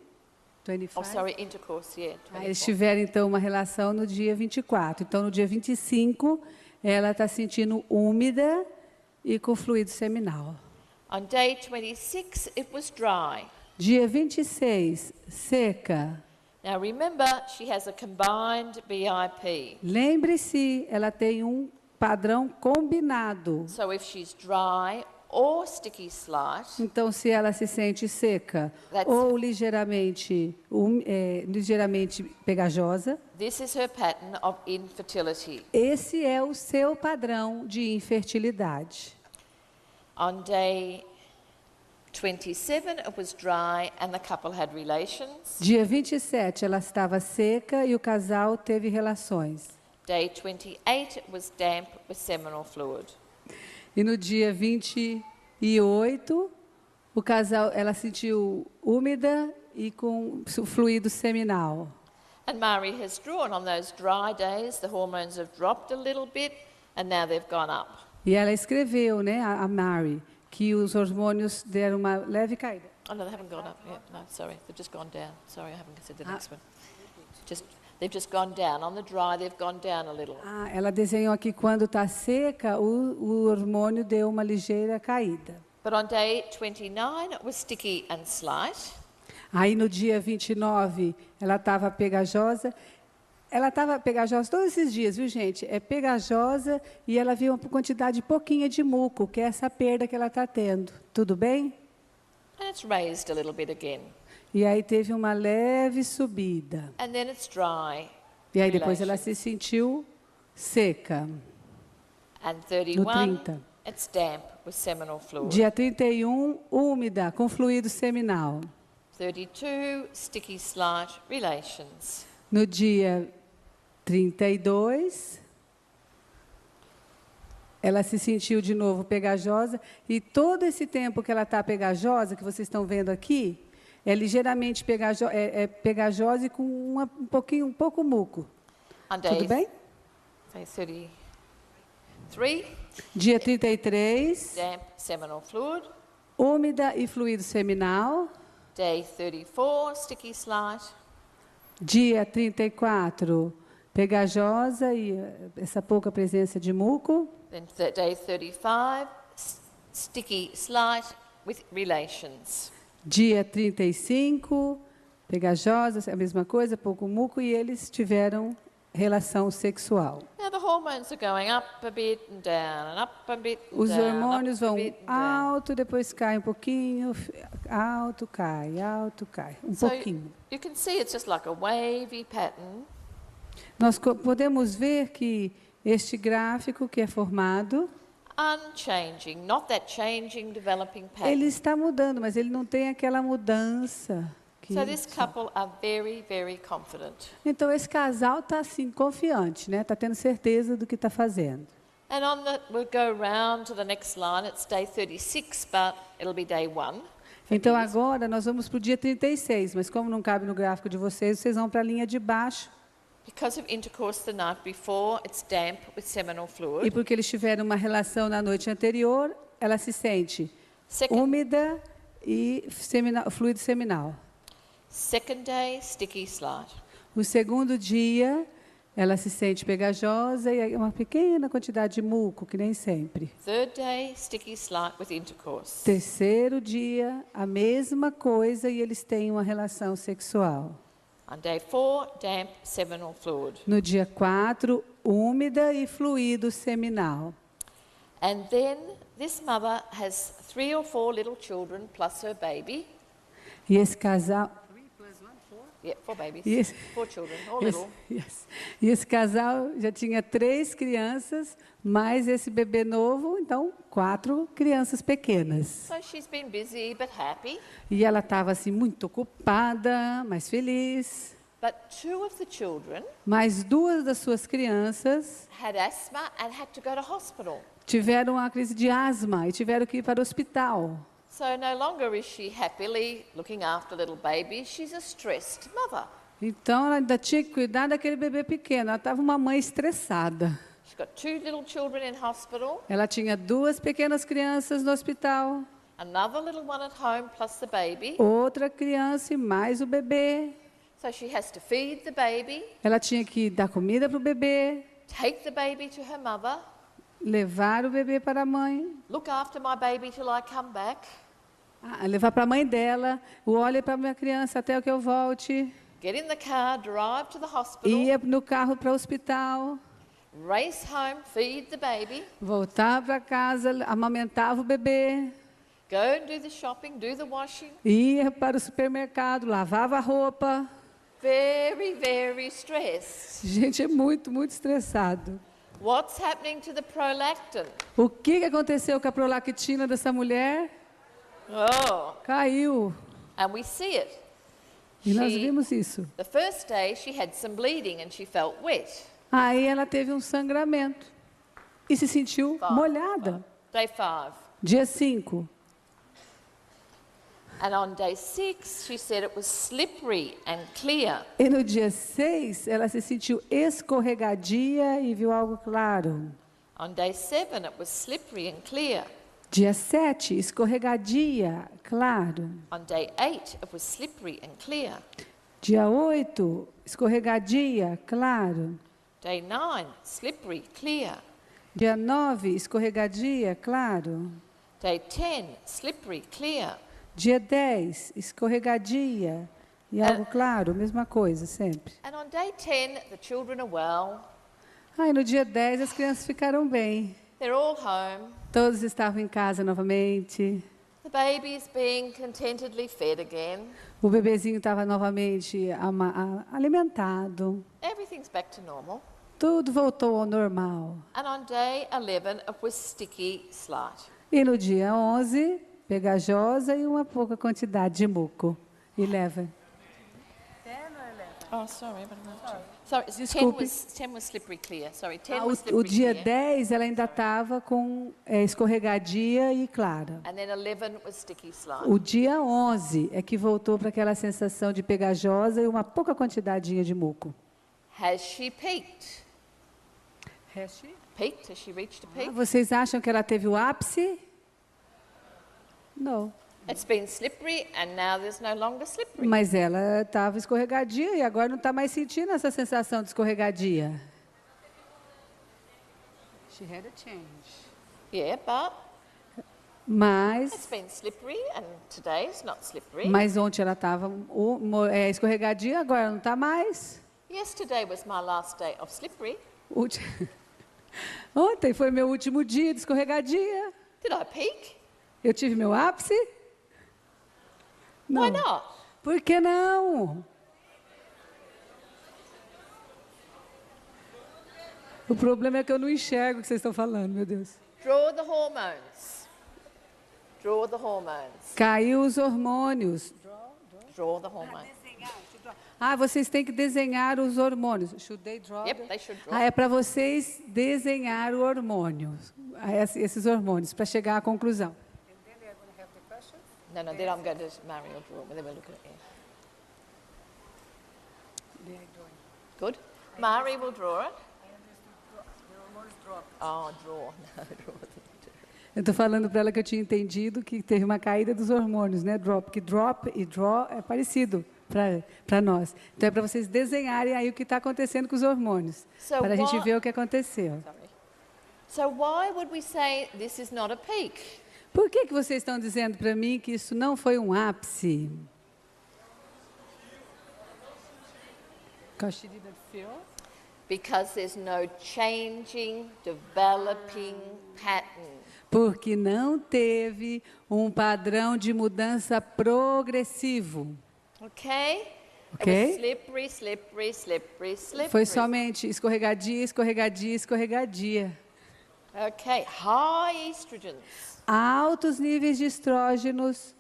Oh, sorry, intercourse, yeah. eles 24. tiveram, então, uma relação no dia 24. Então, no dia 25, ela está sentindo úmida e com fluido seminal. On day 26, it was dry. Dia 26, seca. Now remember, she has a combined BIP. Lembre-se, ela tem um padrão combinado. So if she's dry or sticky slight, Então, se ela se sente seca That's- ou ligeiramente pegajosa, this is her pattern of infertility. esse é o seu padrão de infertilidade. On day 27, it was dry and the couple had relations. Dia 27, ela estava seca e o casal teve relações. Day 28, it was damp with seminal fluid. E no dia 28, o casal, ela sentiu úmida e com fluido seminal. And Mari has drawn on those dry days, the hormones have dropped a little bit and now they've gone up. E ela escreveu, né, a Mary, que os hormônios deram uma leve caída. Oh no, they haven't gone up yet. No, sorry, they've just gone down. Sorry, I haven't considered the Ah. next one. They've just gone down. On the dry, they've gone down a little. Ah, ela desenhou aqui quando está seca, o hormônio deu uma ligeira caída. But on day 29, it was sticky and slight. Aí no dia 29, ela estava pegajosa. Ela estava pegajosa todos esses dias, viu, gente? É pegajosa e ela viu uma quantidade pouquinha de muco, que é essa perda que ela está tendo. Tudo bem? And it's raised a little bit again. E aí teve uma leve subida. And then it's dry. E aí depois ela se sentiu seca. And No 31, 30. it's damp with seminal fluid. Dia 31, úmida, com fluido seminal. 32, sticky slight, relations. No dia 32, ela se sentiu de novo pegajosa. E todo esse tempo que ela está pegajosa, que vocês estão vendo aqui, é ligeiramente pegajosa e com um pouco muco. On Tudo day, bem? say 33, Dia 33, damp seminal fluid. úmida e fluido seminal. Day 34, sticky slight. Dia 34, pegajosa e essa pouca presença de muco. Then day 35, sticky slight with relations. Dia 35, pegajosa, a mesma coisa, pouco muco, e eles tiveram relação sexual. Now the hormones are going up a bit and down, and up a bit and Os down, hormônios up a vão bit and down. alto, depois cai um pouquinho, alto, cai, um So pouquinho. you can see it's just like a wavy pattern. Nós podemos ver que este gráfico que é formado, Unchanging, not that changing, developing pattern. ele está mudando, mas ele não tem aquela mudança. So this couple are very, very confident. Então, esse casal está assim, confiante, né? Está tendo certeza do que está fazendo. And we'll go round to the next line. It's day 36, but it'll be day 1. Então, agora, nós vamos para o dia 36, mas como não cabe no gráfico de vocês, vocês vão para a linha de baixo. Because of intercourse the night before, it's damp with seminal E fluid. porque eles tiveram uma relação na noite anterior, ela se sente Second, úmida e fluido seminal. second day, sticky slight. O segundo dia, ela se sente pegajosa e uma pequena quantidade de muco, que nem sempre. Third day, sticky slight with intercourse. Terceiro dia, a mesma coisa e eles têm uma relação sexual. On day 4, damp seminal fluid. No dia 4, úmida e fluido seminal. And then this mother has 3 or 4 little children plus her baby. E esse casal... Yeah, 4 babies. Yes. 4 children, all Yes, little. yes. E esse casal já tinha 3 crianças, mais esse bebê novo, então 4 crianças pequenas. So she's been busy but happy. E ela estava assim muito ocupada, mas feliz. But 2 of the children Mas 2 das suas crianças had asthma and had to go to hospital. tiveram uma crise de asma e tiveram que ir para o hospital. So no longer is she happily looking after little babies, she's a stressed mother. Então ela ainda tinha que cuidar daquele bebê pequeno. Ela estava uma mãe estressada. She's got 2 little children in hospital, Ela tinha 2 pequenas crianças no hospital, another little one at home plus the baby. outra criança e mais o bebê. So she has to feed the baby, Ela tinha que dar comida para o bebê, take the baby to her mother, levar o bebê para a mãe, look after my baby till I come back, levar para a mãe dela, olhe para a minha criança até que eu volte, get in the car, drive to the hospital, ia no carro para o hospital, race home, feed the baby, voltar para casa, amamentava o bebê, go and do the shopping, do the washing. ia para o supermercado, lavava a roupa. Very, very stressed. Gente, é muito, muito estressado. What's happening to the prolactin? O que aconteceu com a prolactina dessa mulher? Oh, Caiu. and we see it. E nós She- vimos isso. The first day she had some bleeding and she felt wet. Aí ela teve um sangramento e se sentiu molhada. Day 5. Dia 5. And on day 6, she said it was slippery and clear. E no dia 6, ela se sentiu escorregadia e viu algo claro. On day 7, it was slippery and clear. Dia 7, escorregadia, claro. On day 8, it was slippery and clear. Dia 8, escorregadia, claro. Day 9, slippery, clear. Dia 9, escorregadia, claro. Day 10, slippery, clear. Dia 10, escorregadia e algo claro, mesma coisa sempre. And on day 10, the children are well. Aí no dia 10 as crianças ficaram bem. They're all home. Todos estavam em casa novamente. The baby is being contentedly fed again. O bebezinho estava novamente alimentado. Everything's back to normal. Tudo voltou ao normal. And on day 11, it was sticky, slight. E no dia 11, pegajosa e uma pouca quantidade de muco. 11. Oh, sorry, but I'm not. Sorry, 10 Desculpe. was slippery clear. Sorry, 10 Ah, was o slippery dia clear. 10 ela ainda estava com escorregadia e clara. And then 11 was sticky, slight. O dia 11 é que voltou para aquela sensação de pegajosa e uma pouca quantidadinha de muco. Has she peaked? Peaked? Has she reached a peak? Vocês acham que ela teve o ápice? Não. It's been slippery and now there's no longer slippery. Mas ela estava escorregadia e agora não está mais sentindo essa sensação de escorregadia. She had a change. Yeah, but it's Mas been slippery and today's not slippery. ontem ela estava escorregadia, agora não está mais. Yesterday was my last day of slippery. Ulti- Ontem foi meu último dia de escorregadia. Did I peak? Eu tive meu ápice? Não. Why not? Por que não? O problema é que eu não enxergo o que vocês estão falando, meu Deus. Draw the hormones. Draw the hormones. Caiu os hormônios. Draw the hormones. Vocês têm que desenhar os hormônios. Should they draw Yep, the- they should draw. É para vocês desenhar o hormônio, esses hormônios, para chegar à conclusão. No, then I'm going to marry or draw. Then we'll look at it. Yeah. Good. Mari will draw it. Oh, draw. No, draw. Eu estou falando para ela que eu tinha entendido que teve uma caída dos hormônios, né? Porque drop e draw é parecido para nós. Então é para vocês desenharem aí o que está acontecendo com os hormônios, So para a gente what- ver o que aconteceu. Sorry. So why would we say this is not a peak? Por que vocês estão dizendo para mim que isso não foi um ápice? Because she didn't feel. Because there's no changing, developing pattern. Porque não teve um padrão de mudança progressivo. Okay? Ok? It was slippery, slippery, slippery, slippery. Foi somente escorregadia, escorregadia, escorregadia. Okay, high estrogens, Altos níveis de estrógenos,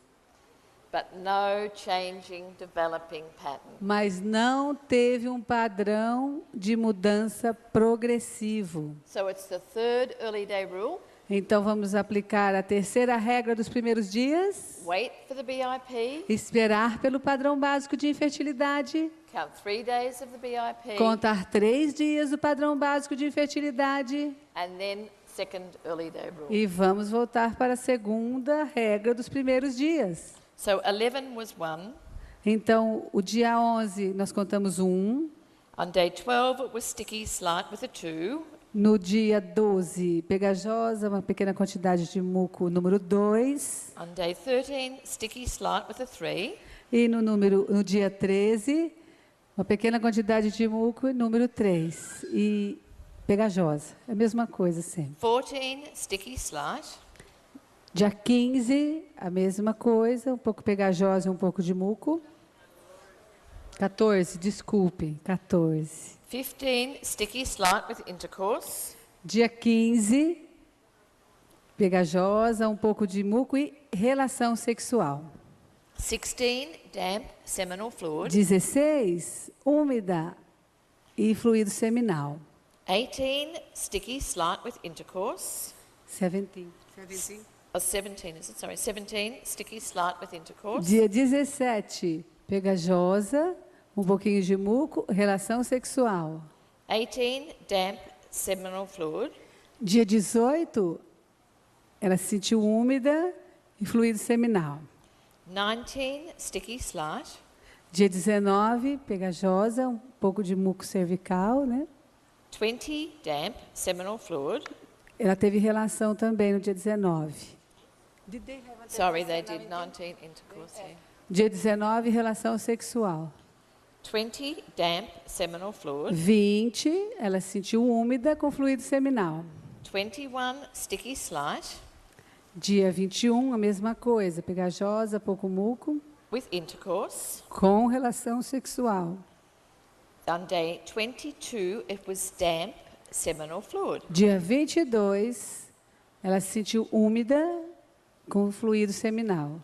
but no changing, developing pattern. mas não teve um padrão de mudança progressivo. So it's the third early day rule. Então vamos aplicar a terceira regra dos primeiros dias. Wait for the BIP. Esperar pelo padrão básico de infertilidade. Count 3 days of the BIP. Contar 3 dias do padrão básico de infertilidade. And then second early day rule. E vamos voltar para a segunda regra dos primeiros dias. So 11 was 1. Então, o dia 11, nós contamos 1. On day 12, it was sticky, slight with a 2. No dia 12, pegajosa, uma pequena quantidade de muco, número 2. On day 13, sticky, slight with a 3. E no dia 13, uma pequena quantidade de muco, número 3. E pegajosa, é a mesma coisa sempre. 14, sticky, slight. Dia 15, a mesma coisa, um pouco pegajosa e um pouco de muco. 14, desculpem, 14. 15, sticky, slight with intercourse. Dia 15, pegajosa, um pouco de muco e relação sexual. 16, damp, seminal fluid. 16, úmida e fluido seminal. 18, sticky, slight with intercourse. 17. 17, is it? Sorry, 17, sticky, slight with intercourse. Dia 17, pegajosa, um pouquinho de muco, relação sexual. 18, damp, seminal fluid. Dia 18, ela se sentiu úmida e fluido seminal. 19, sticky, slight. Dia 19, pegajosa, um pouco de muco cervical, né? 20, damp, seminal fluid. Ela teve relação também no dia 19. Sorry, they did 19 intercourse here. Dia 19, relação sexual. 20, damp, seminal fluid. 20, ela se sentiu úmida com fluido seminal. 21, sticky, slight. Dia 21, a mesma coisa, pegajosa, pouco muco, With intercourse. com relação sexual. On day 22, it was damp, seminal fluid. Dia 22, ela se sentiu úmida com fluido seminal.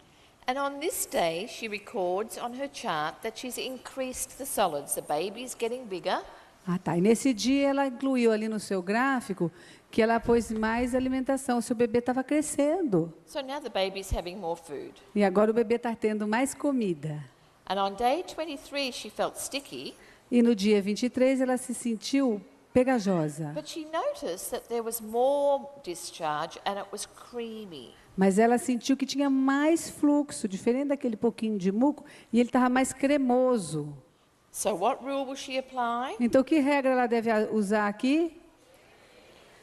And on this day, she records on her chart that she's increased the solids. The baby's getting bigger. Ah, tá. E nesse dia ela incluiu ali no seu gráfico que ela pôs mais alimentação. O seu bebê estava crescendo. So now the baby's having more food. E agora o bebê está tendo mais comida. And on day 23, she felt sticky, E no dia 23 ela se sentiu pegajosa. but she noticed that there was more discharge and it was creamy. Mas ela sentiu que tinha mais fluxo, diferente daquele pouquinho de muco, e ele estava mais cremoso. So what rule will she apply? Então, que regra ela deve usar aqui?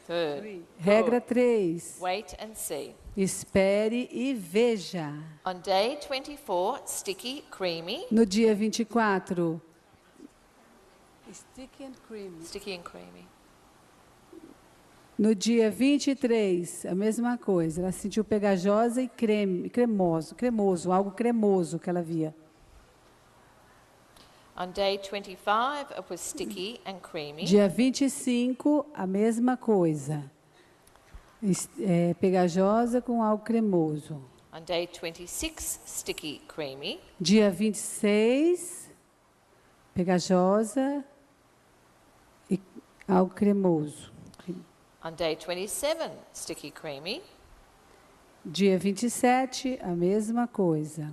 Third. Regra 3. Wait and see. Espere e veja. On day 24, sticky, creamy. No dia 24. Sticky and creamy. Sticky and creamy. No dia 23, a mesma coisa. Ela se sentiu pegajosa e cremoso, algo cremoso que ela via. On day 25, it was sticky and creamy. Dia 25, a mesma coisa. Pegajosa com algo cremoso. On day 26, sticky, creamy. Dia 26, pegajosa e algo cremoso. On day 27, sticky, creamy. Dia 27, a mesma coisa.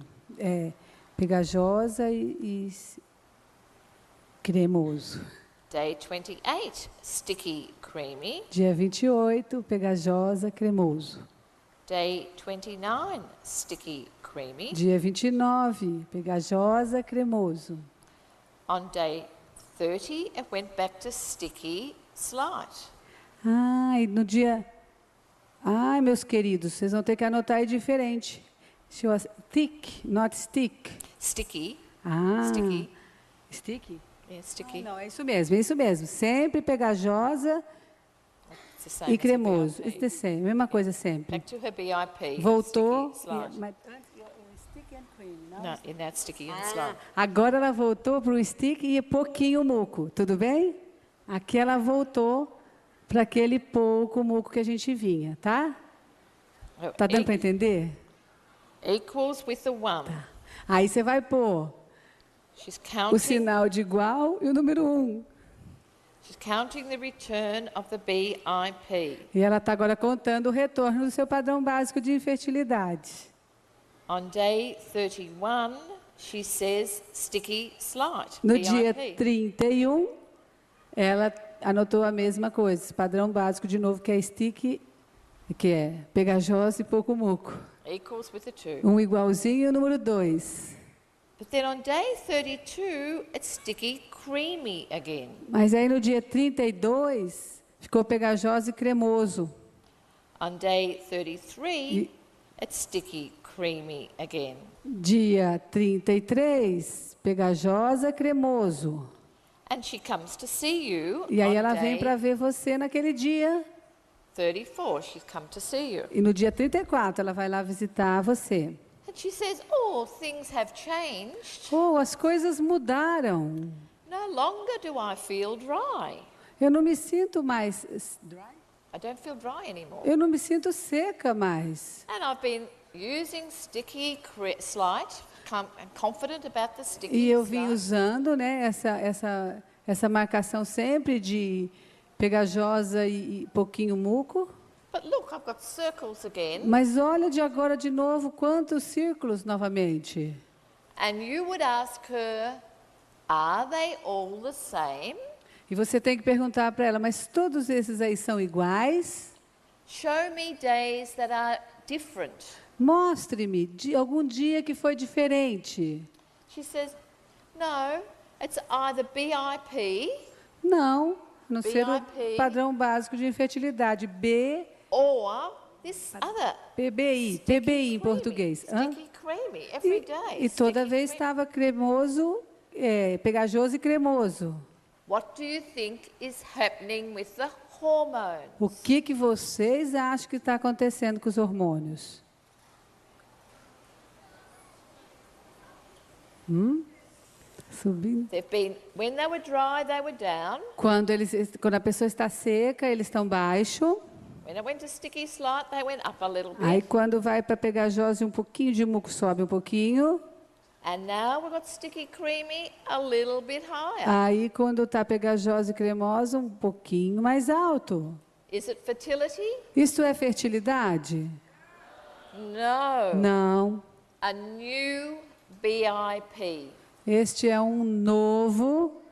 Pegajosa e cremoso. Day 28, sticky, creamy. Dia 28, pegajosa, cremoso. Day 29, sticky, creamy. Dia 29, pegajosa, cremoso. On day 30, it went back to sticky, slight. E no dia... Ai, meus queridos, vocês vão ter que anotar aí diferente. Thick, not stick. Sticky, Ah, sticky, sticky? Yeah, sticky. Não, é isso mesmo, é isso mesmo. Sempre pegajosa It's the same e as the cremoso. BIP. It's the same, mesma coisa sempre. Back to her BIP. Voltou. Sticky slide. Mas antes, stick and cream, não? No, in that sticky and slide. Agora ela voltou para o stick e pouquinho muco, tudo bem? Aqui ela voltou para aquele pouco muco que a gente vinha, tá? Tá dando para entender? Equals with the 1. Aí você vai pôr She's o counting. sinal de igual e o número 1. She's counting the return of the BIP. E ela está agora contando o retorno do seu padrão básico de infertilidade. On day 31, she says sticky slide. No BIP. dia 31, ela anotou a mesma coisa, esse padrão básico de novo, que é stick, que é pegajosa e pouco muco. Equals with the 2. Um igualzinho e o número 2. But then on day 32, it's sticky creamy again. Mas aí no dia 32, ficou pegajosa e cremoso. On day 33, it's sticky creamy again. Dia 33, pegajosa, cremoso. And she comes to see you E aí on ela vem day para ver você naquele dia. 34. She's come to see you. E no dia 34, ela vai lá visitar você. And she says, oh, things have changed. Oh, as coisas mudaram. No longer do I feel dry. Eu não me sinto mais... I don't feel dry anymore. Eu não me sinto seca mais. And I've been using sticky slide, confident about the sticky E eu vim slide. usando, né, essa marcação sempre de pegajosa e pouquinho muco. But look, I've got circles again. Mas olha de agora de novo quantos círculos novamente. And you would ask her, are they all the same? E você tem que perguntar para ela, mas todos esses aí são iguais? Show me days that are different. Mostre-me de algum dia que foi diferente. She says, no, it's either BIP Não, não ser o BIP. padrão básico de infertilidade. B, or this other. PBI, Sticky PBI em creamy, português. Hã? Sticky creamy, every day. E toda sticky vez creamy. estava cremoso, pegajoso e cremoso. What do you think is happening with the hormones? O que vocês acham que está acontecendo com os hormônios? Subindo. They've been, when they were dry, they were down. Quando a pessoa está seca, eles estão baixo. When it went to sticky slide, they went up a little bit. Aí quando vai para pegajosa, um pouquinho de muco sobe um pouquinho. And now we've got sticky creamy a little bit higher. Aí quando está pegajosa e cremosa, um pouquinho mais alto. Is it fertility? Isso é fertilidade? No. Não. A new BIP. Este é um novo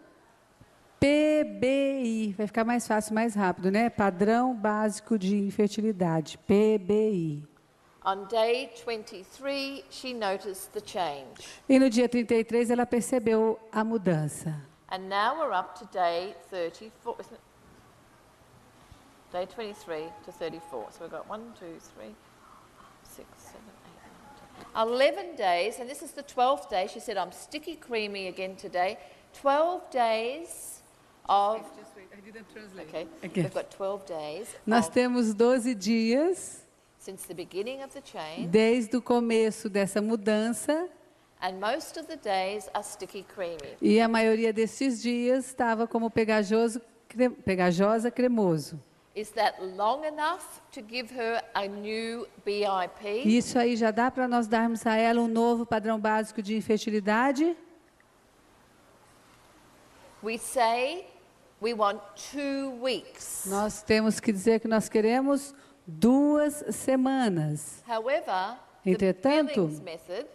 PBI. Vai ficar mais fácil, mais rápido, né? Padrão Básico de Infertilidade, PBI. On day 23, she noticed the change. E no dia 33 ela percebeu a mudança. And now we're up to day 34, isn't it? Day 23 to 34. So we've got 1, 2, 3, 6, 7, 8, 9, 10. 11 days, and this is the 12th day. She said, I'm sticky creamy again today. 12 days of... Okay, we've got 12 days Nós of, temos 12 dias since the beginning of the change, desde o começo dessa mudança and most of the days are sticky creamy. e a maioria desses dias estava como pegajosa, cremoso. Is that long enough to give her a new BIP? Isso aí já dá para nós darmos a ela um novo padrão básico de infertilidade? We say we want 2 weeks. Nós temos que dizer que nós queremos 2 semanas. However, Entretanto, the Billings method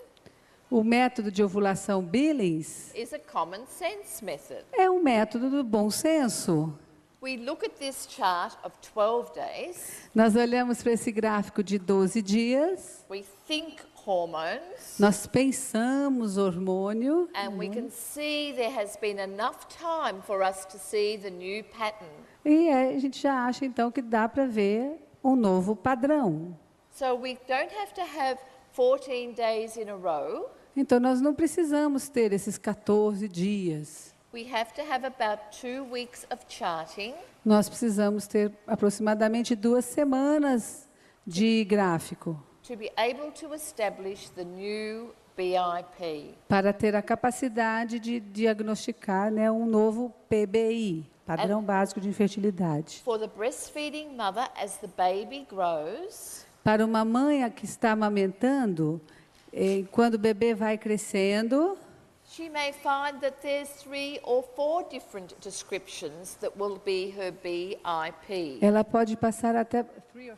o método de ovulação Billings is a common sense method. é um método do bom senso. We look at this chart of 12 days, Nós olhamos para esse gráfico de 12 dias, we think hormones, nós pensamos hormônio, and we can see there has been enough time for us to see the new pattern. e a gente já acha então que dá para ver um novo padrão. So we don't have to have 14 days in a row. Então nós não precisamos ter esses 14 dias. we have to have about 2 weeks of charting Nós precisamos ter aproximadamente 2 semanas de gráfico to be able to establish the new BIP. para ter a capacidade de diagnosticar, né, um novo PBI, Padrão Básico de Infertilidade. For the breastfeeding mother, as the baby grows, Para uma mãe que está amamentando, quando o bebê vai crescendo, she may find that there's 3 or 4 different descriptions that will be her BIP. ela pode passar até 3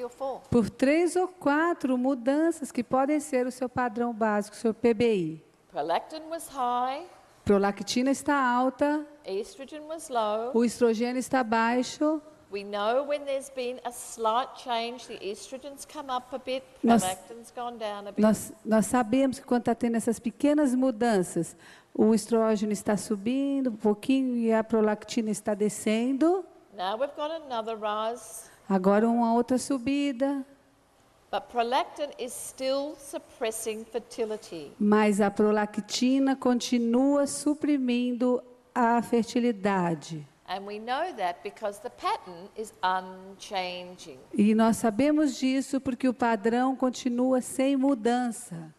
or 4. por 3 ou 4 mudanças que podem ser o seu padrão básico, o seu PBI. Prolactin was high, Prolactina está alta, estrogen was low. o estrogênio está baixo. We know when there's been a slight change, the estrogens come up a bit, Nós- prolactin's gone down a bit. Nós sabemos que quando está tendo essas pequenas mudanças, o estrógeno está subindo um pouquinho e a prolactina está descendo. Now we've got another rise, Agora uma outra subida. but prolactin is still suppressing fertility. Mas a prolactina continua suprimindo a fertilidade. And we know that because the pattern is unchanging. E nós sabemos disso porque o padrão continua sem mudança.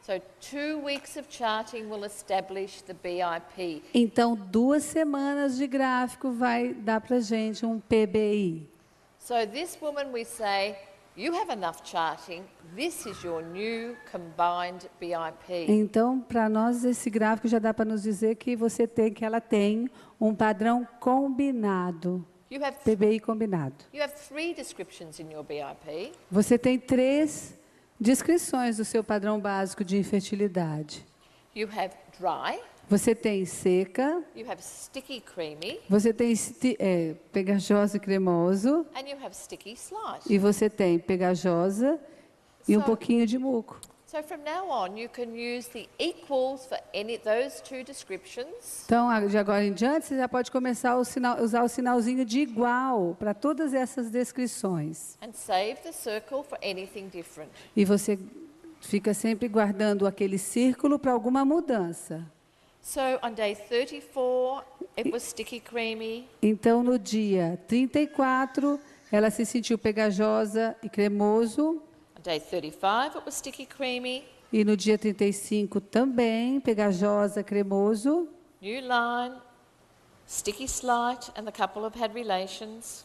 So 2 weeks of charting will establish the BIP. Então, 2 semanas de gráfico vai dar para a gente um PBI. So this woman, we say, you have enough charting. This is your new combined BIP. Então, para nós, esse gráfico já dá para nos dizer que ela tem um padrão combinado, You have PBI combinado. 3 descriptions in your BIP. Você tem 3 descrições do seu padrão básico de infertilidade. You have dry, Você tem seca, you have sticky creamy, você tem pegajoso e cremoso, and you have sticky slight. e você tem pegajosa e um So- pouquinho de muco. So from now on, you can use the equals for those 2 descriptions. Então, de agora em diante, você já pode começar a usar o sinalzinho de igual para todas essas descrições. And save the circle for anything different. E você fica sempre guardando aquele círculo para alguma mudança. So on day 34, it was sticky creamy. Então, no dia 34, ela se sentiu pegajosa e cremoso. On day 35, it was sticky creamy. E no dia 35 também, pegajosa, cremoso. New line, sticky slight, and the couple have had relations.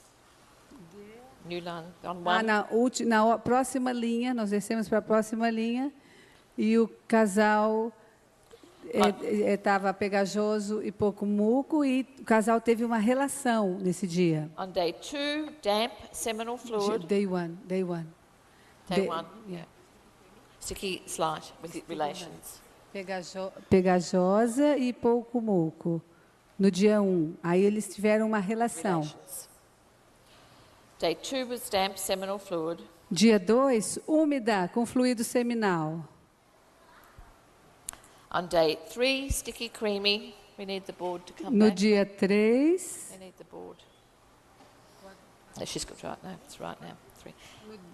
New line on one. Na próxima linha, nós descemos para a próxima linha, e o casal estava pegajoso e pouco muco, e o casal teve uma relação nesse dia. On day 2, damp seminal fluid. Day one. Day Day- 1, yeah. Sticky slight with relations. Pegajosa e pouco muco. No dia 1. Aí eles tiveram uma relação. Relations. Day 2 was damp seminal fluid. Dia 2, úmida, com fluido seminal. On day 3, sticky creamy. We need the board to come No back. dia 3, We need the board. No, she's got right now. It's right now. 3.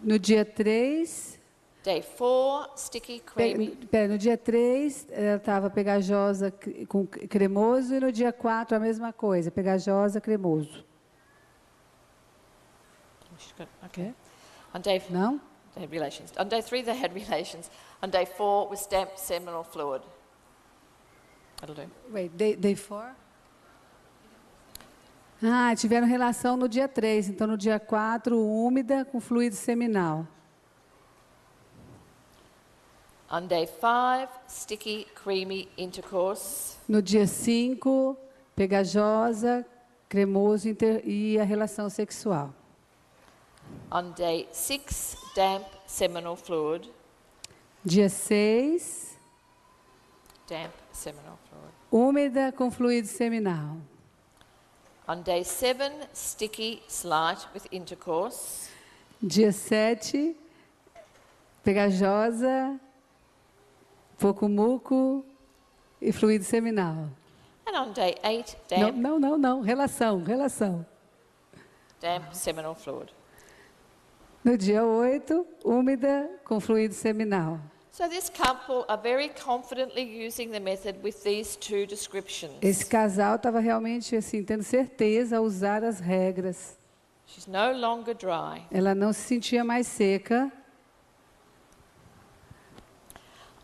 no dia 3, Day 4, sticky creamy. no dia 3, ela estava pegajosa com cremoso, e no dia 4 a mesma coisa, pegajosa, cremoso. She's got, okay. On day Não? they had relations. On day 3, they had relations. On day 4 was damp seminal fluid. That'll do. Wait, day 4? Tiveram relação no dia 3, então no dia 4, úmida com fluido seminal. On day 5, sticky creamy intercourse. No dia 5, pegajosa, cremoso e a relação sexual. On day 6, damp seminal fluid. Dia 6, Damp seminal fluid. úmida com fluido seminal. On day 7, sticky slight with intercourse. Dia 7, pegajosa, pouco muco e fluido seminal. And on day 8, damp, Não. Relação. damp seminal fluid. No dia 8, úmida com fluido seminal. So this couple are very confidently using the method with these two descriptions. Esse casal estava realmente assim, tendo certeza a usar as regras. She's no longer dry. Ela não se sentia mais seca.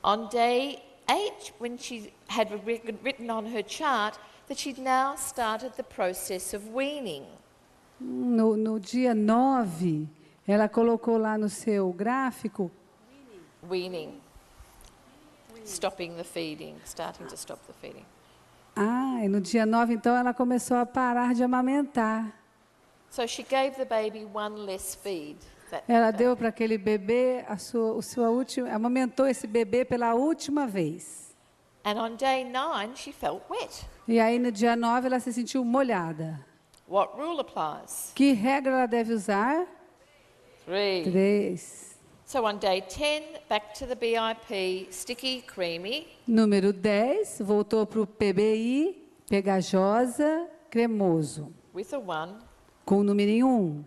On day 8, when she had written on her chart that she'd now started the process of weaning. No dia 9, ela colocou lá no seu gráfico Weaning. Stopping the feeding, starting to stop the feeding. e no dia 9, então, ela começou a parar de amamentar. So she gave the baby one less feed. Ela deu para aquele bebê amamentou esse bebê pela última vez. And on day 9, she felt wet. E aí no dia 9 ela se sentiu molhada. What rule applies? Que regra ela deve usar? 3. 3. So on day 10, back to the BIP, sticky, creamy. Número 10, voltou para o PBI, pegajosa, cremoso, With a 1. com o número 1.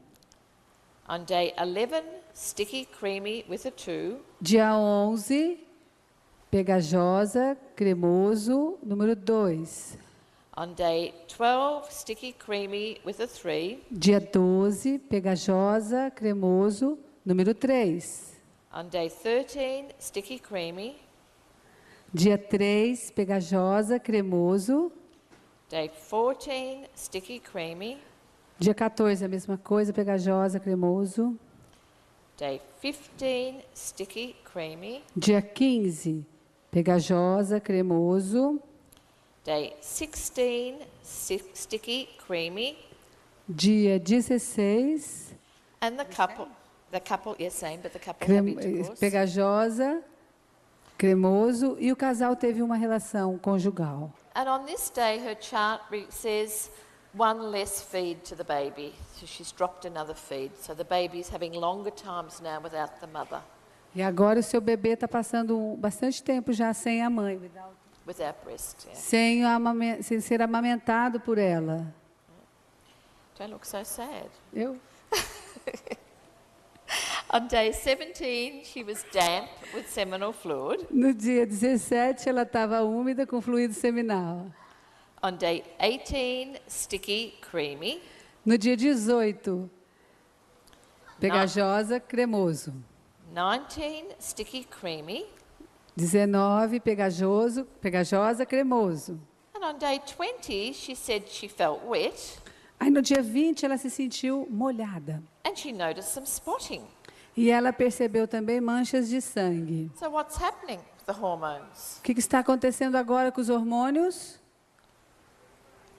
On day 11, sticky, creamy with a 2. Dia 11, pegajosa, cremoso, número 2. On day 12, sticky, creamy with a 3. Dia 12, pegajosa, cremoso, número 3. On day 13, sticky, creamy. Dia 3, pegajosa, cremoso. Day 14, sticky, creamy. Dia 14, a mesma coisa, pegajosa, cremoso. Day 15, sticky, creamy. Dia 15, pegajosa, cremoso. Day 16, sticky, creamy. Dia 16, And the couple, yes, same, but the couple have intercourse. pegajosa, cremoso, e o casal teve uma relação conjugal. And on this day, her chart says one less feed to the baby. So she's dropped another feed. So the baby's having longer times now without the mother, E agora o seu bebê está passando bastante tempo já sem a mãe, without breast. Yeah. sem ser amamentado por ela. Don't look so sad. Eu? On day 17, she was damp with seminal fluid. No dia 17, ela estava úmida com fluido seminal. On day 18, sticky, creamy. No dia 18, pegajosa, cremoso. 19, sticky, creamy. 19, pegajosa, cremoso. And on day 20, she said she felt wet Aí no dia 20, ela se sentiu molhada. and she noticed some spotting. E ela percebeu também manchas de sangue. So what's happening with the hormones? O que está acontecendo agora com os hormônios?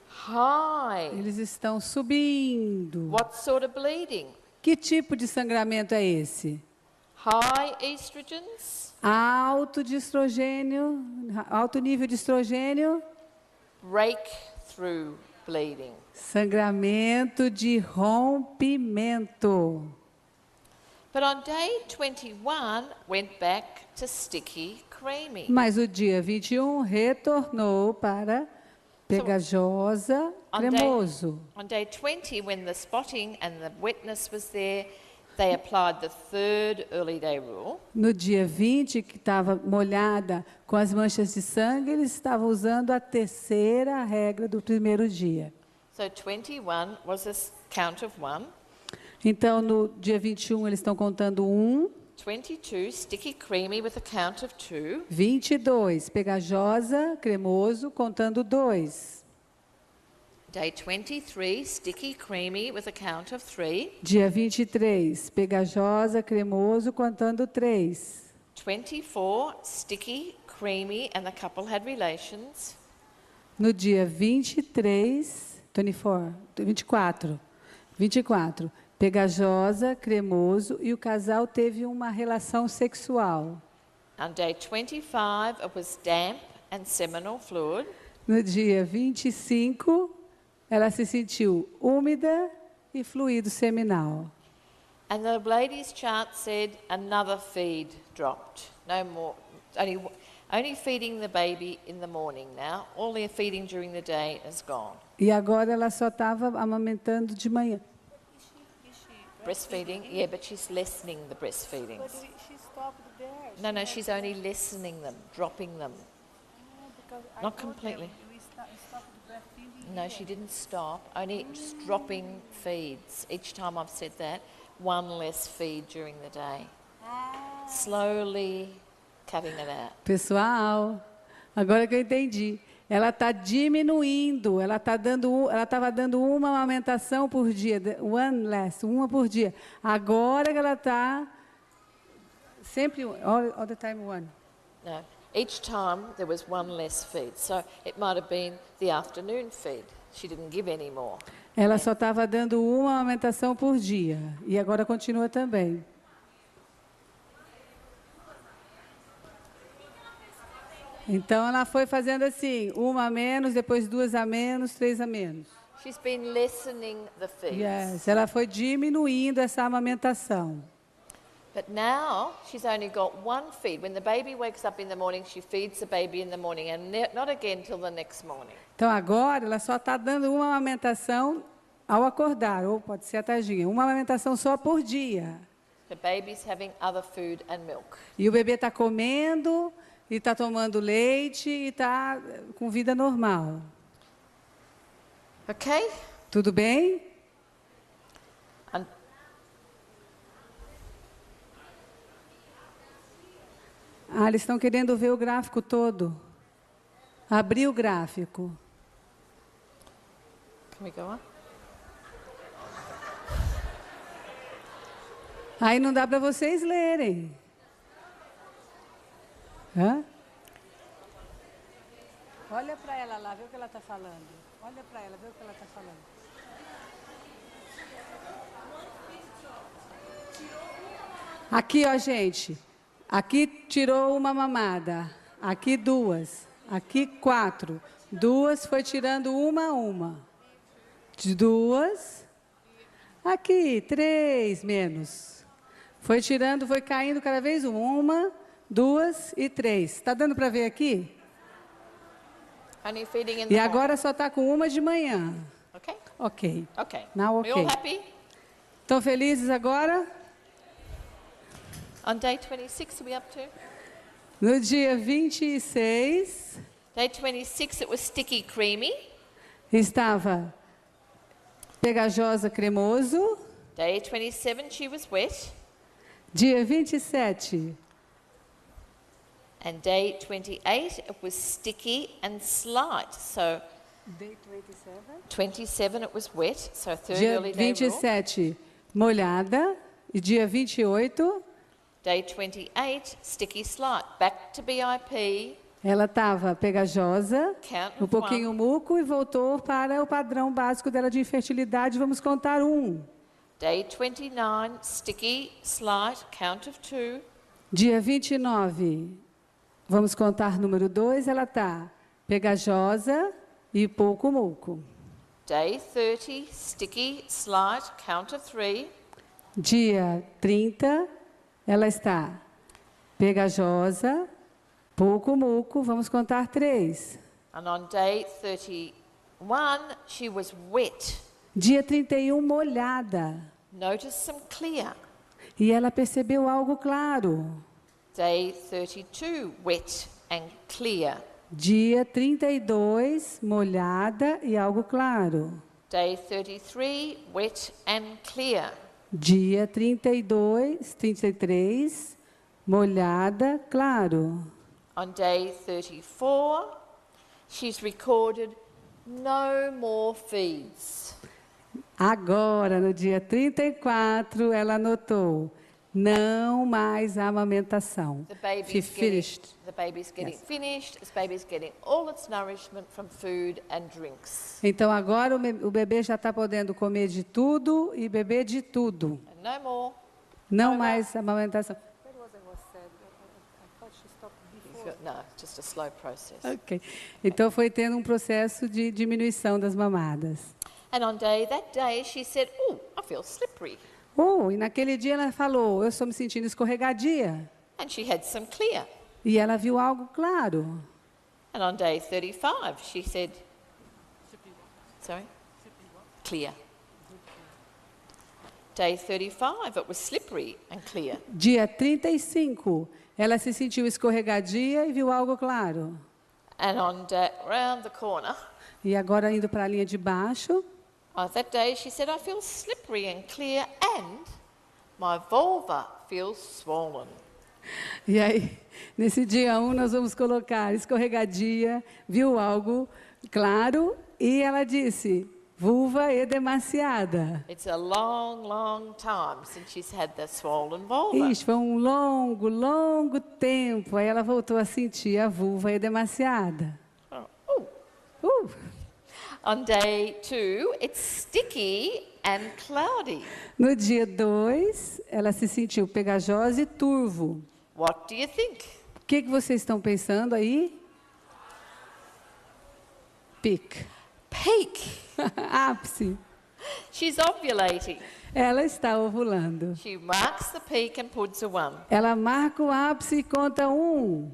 High. Eles estão subindo. What sort of bleeding? Que tipo de sangramento é esse? High estrogens, Alto de estrogênio, alto nível de estrogênio, breakthrough bleeding. sangramento de rompimento. But on day 21, went back to sticky, creamy. Mas o dia 21 retornou para pegajosa, cremoso. On day 20, when the spotting and the wetness was there, they applied the third early day rule. No dia 20, que estava molhada com as manchas de sangue, eles estavam usando a terceira regra do primeiro dia. So 21 was a count of 1. Então, no dia 21, eles estão contando 1, 22, sticky, creamy with a count of 2. 22, pegajosa, cremoso, contando 2. Day 23, sticky, creamy with a count of 3. Dia 23, pegajosa, cremoso, contando 3. 24, sticky, creamy, and the couple had relations. No dia 24, pegajosa, cremoso, e o casal teve uma relação sexual. On day 25, it was damp and seminal fluid. No dia 25, ela se sentiu úmida e fluido seminal. And the lady's chart said another feed dropped. No more, only feeding the baby in the morning now. All their feeding during the day is gone. E agora ela só estava amamentando de manhã. breastfeeding. Yeah, but she's lessening the breastfeedings. But she stopped there. No, no, she's only lessening them, dropping them. Because I Not told them completely. we stopped breastfeeding. No, she didn't stop, only just dropping feeds. Each time I've said that, one less feed during the day. Slowly cutting it out. Pessoal, agora que eu entendi. Ela está diminuindo, ela estava dando uma amamentação por dia, uma por dia. Agora que ela está sempre, all the time one. No, each time there was one less feed. So it might have been the afternoon feed. She didn't give any more. Ela só estava dando uma amamentação por dia. E agora continua também. Então, ela foi fazendo assim, uma a menos, depois duas a menos, três a menos. She's been lessening the feeds. Yes, ela foi diminuindo essa amamentação. But now she's only got one feed. When the baby wakes up in the morning, she feeds the baby in the morning and not again till the next morning. Então, agora, ela só está dando uma amamentação ao acordar, ou pode ser a tardinha, uma amamentação só por dia. The baby's having other food and milk. E o bebê está comendo, e está tomando leite, e está com vida normal. Okay? Tudo bem? Ah, eles estão querendo ver o gráfico todo. Abrir o gráfico. Can we go on? Aí não dá para vocês lerem. Hã? Olha para ela lá, vê o que ela está falando. Olha para ela, vê o que ela está falando. Aqui, ó, gente. Aqui tirou uma mamada. Aqui duas. Aqui 4. 2 foi tirando uma a uma. De 2. Aqui 3 menos. Foi tirando, foi caindo cada vez uma, 2 e 3. Está dando para ver aqui? Only feeding in E the agora só está com uma de manhã. morning. Okay? Ok. Okay. Now We all okay. happy? Estão felizes agora? On day 26, are we up to? No dia 26, Day 26, it was sticky creamy. estava pegajosa cremoso. Day 27, she was wet. Dia 27, And day 28, it was sticky and slight. So 27, it was wet. So third dia early day rule. 27, molhada. E dia 28, Day 28, sticky slight. Back to BIP, ela estava pegajosa, count um of pouquinho one. muco e voltou para o padrão básico dela de infertilidade. Vamos contar 1. Day 29, sticky, slight, count of 2. Dia 29, vamos contar número 2, ela está pegajosa e pouco muco. Day 30, sticky, slight, count of 3. Dia 30, ela está pegajosa, pouco muco, vamos contar 3. And on day 31, she was wet. Dia 31, molhada. Notice some clear. E ela percebeu algo claro. Day 32, wet and clear. Dia 32, molhada e algo claro. Day 33, wet and clear. Dia 32, 33, molhada, claro. On day 34, she's recorded no more feeds. Agora, no dia 34, ela anotou, não mais amamentação. The baby's getting, Finished. the baby's getting Yes. finished. This baby's getting all its nourishment from food and drinks. Então, agora o bebê já está podendo comer de tudo e beber de tudo. And no more. Não mais amamentação. No, it's just a slow process. Ok. Então, foi tendo um processo de diminuição das mamadas. And on that day, she said, "Oh, I feel slippery." E naquele dia ela falou, eu estou me sentindo escorregadia. And she had some clear. E ela viu algo claro. And on day 35, she said, sorry? Clear. Day 35, it was slippery and clear. Dia 35, ela se sentiu escorregadia e viu algo claro. And on round the corner, E agora indo para a linha de baixo, that day she said, I feel slippery and clear and my vulva feels swollen. e aí, nesse dia 1, nós vamos colocar escorregadia, viu algo claro, e ela disse, vulva edemaciada. It's a long, long time since she's had that swollen vulva. Ixi, foi um longo, longo tempo. Aí ela voltou a sentir a vulva edemaciada. Oh. On day 2, it's sticky and cloudy. No dia 2, ela se sentiu pegajosa e turvo. What do you think? O que vocês estão pensando aí? Pic. Peak. Ápice. She's ovulating. Ela está ovulando. She marks the peak and puts a 1. Ela marca o ápice e conta 1.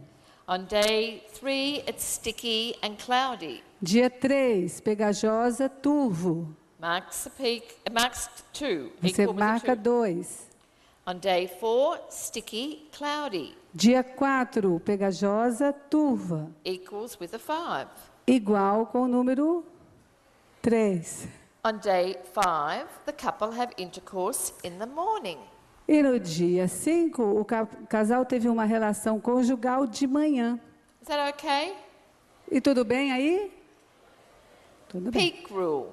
On day 3, it's sticky and cloudy. Dia 3, pegajosa, turvo. Marks the peak, marks 2. Você equal with a marca 2. 2. On day 4, sticky, cloudy, Dia 4, pegajosa, turva. equals with a 5. Igual com o número 3. On day 5, the couple have intercourse in the morning. E no dia 5, o casal teve uma relação conjugal de manhã. Is that okay? E tudo bem aí? Tudo bem. Peak rule.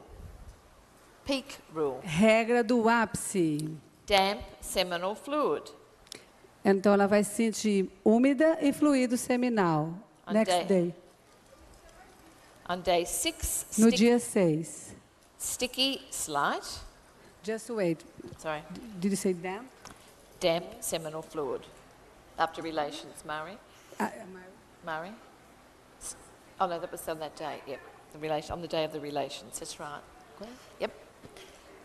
Peak rule. Regra do ápice. Damp seminal fluid. Então ela vai se sentir úmida e fluido seminal. On Next day. On day 6, No dia 6. sticky, slight. Just wait. Sorry. Did you say damp? Damp seminal fluid. After relations, Murray. Murray? Oh no, that was on that day. Yep. On the day of the relations. That's right. Yep.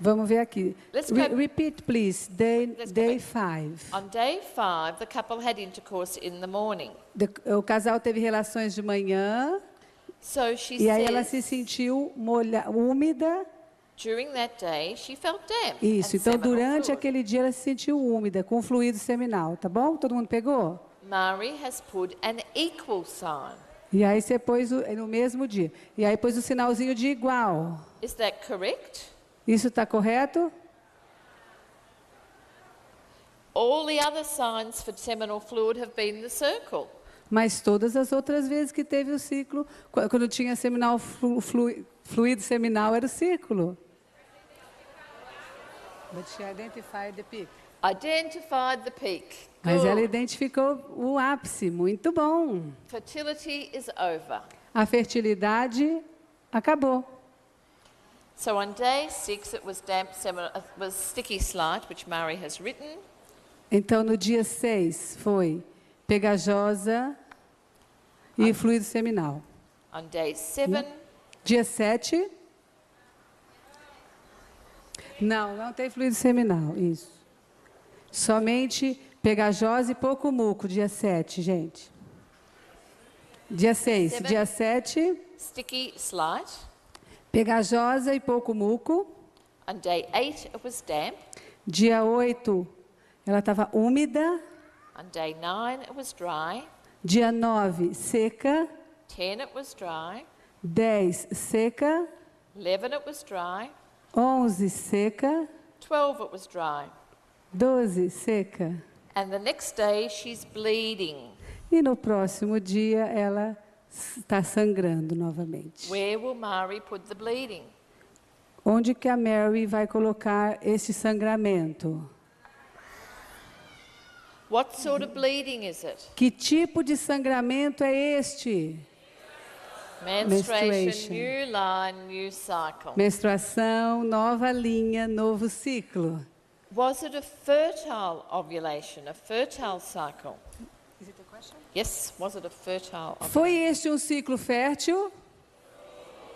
Vamos ver aqui. Let's go- Repeat, please. Let's go Day back. 5. On day 5, the couple had intercourse in the morning. O casal teve relações de manhã So she e aí ela says, se sentiu úmida. during that day, she felt damp. Isso, and então seminal durante fluid. aquele dia ela se sentiu úmida, com fluido seminal, tá bom? Todo mundo pegou? Mari has put an equal sign. E aí você pôs no mesmo dia. E aí pôs o sinalzinho de igual. Is that correct? Isso está correto? All the other signs for seminal fluid have been the circle. Mas todas as outras vezes que teve o ciclo, quando tinha seminal fluido seminal, era o círculo. But she identified the peak. Identified the peak. Mas Good. ela identificou o ápice. Muito bom. Fertility is over. A fertilidade acabou. So on day 6, it was damp seminal, was sticky slight, which Mari has written. Então, no dia 6, foi pegajosa e fluido seminal. On day 7, Dia 7... Não tem fluido seminal, isso. Somente pegajosa e pouco muco, dia 7, gente. Dia 6, Seven. dia 7, sticky slight. pegajosa e pouco muco. On day 8, it was damp. Dia 8, ela estava úmida. On day 9, it was dry. Dia 9, seca. 10, it was dry. 10, seca. 11, it was dry. 11, seca. 12, it was dry. 12, seca. And the next day, she's bleeding. E no próximo dia, ela está sangrando novamente. Where will Mari put the bleeding? Onde que a Mary vai colocar este sangramento? What sort of bleeding is it? Que tipo de sangramento é este? Menstruation, Menstruation. new line, new cycle. Menstruação, nova linha, novo ciclo. Was it a fertile ovulation, a fertile cycle? Is it a question? Yes, was it a fertile ovulation? Foi este um ciclo fértil?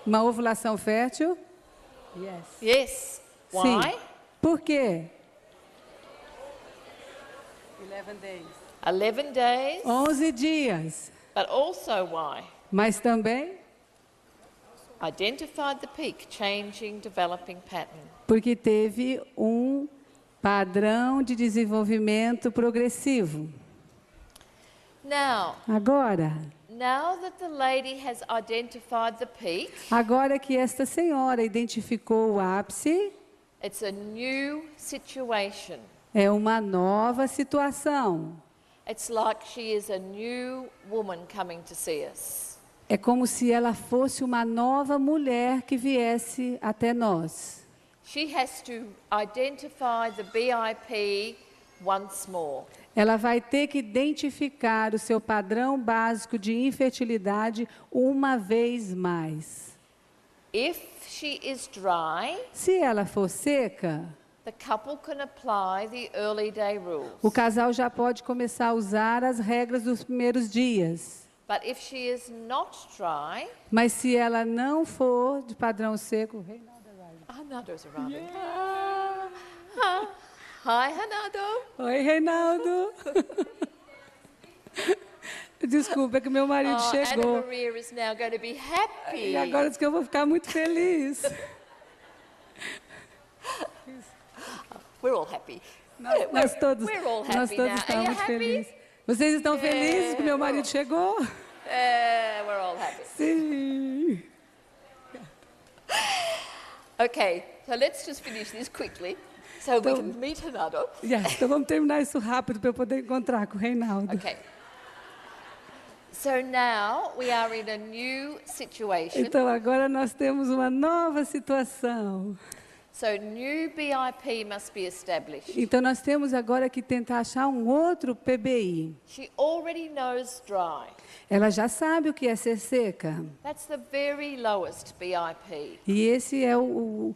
Uma ovulação fértil? Yes. Yes. Why? Sim. Por quê? 11 days. 11 days. 11 dias. But also why? Mas também Identified the peak, changing, developing pattern. porque teve um Padrão de desenvolvimento progressivo. Now, Agora, now that the lady has identified the peak, agora que esta senhora identificou o ápice, it's a new situation. é uma nova situação. It's like she is a new woman coming to see us. É como se ela fosse uma nova mulher que viesse até nós. She has to identify the BIP once more. Ela vai ter que identificar o seu padrão básico de infertilidade uma vez mais. If she is dry, Se ela for seca, the couple can apply the early day rules. o casal já pode começar a usar as regras dos primeiros dias. But if she is not dry, Mas se ela não for de padrão seco, Hanado's arriving. Hi, Hanado. oi, Reinaldo. Desculpa, é que meu marido Oh, Anna chegou. Maria is now going to be happy. E agora diz que eu vou ficar muito feliz. We're all happy. Nós todos, We're all nós happy todos now. estamos Are you muito happy? felizes. Vocês estão felizes que meu marido chegou? We're all happy. Sim. Okay, so let's just finish this quickly so we can meet Hanado. Yes, então vamos terminar isso rápido para eu poder encontrar com o Reinaldo. Okay. So now we are in a new situation. Então agora nós temos uma nova situação. So new BIP must be established. Então nós temos agora que tentar achar um outro PBI. She already knows dry. Ela já sabe o que é ser seca. That's the very lowest BIP. E esse é o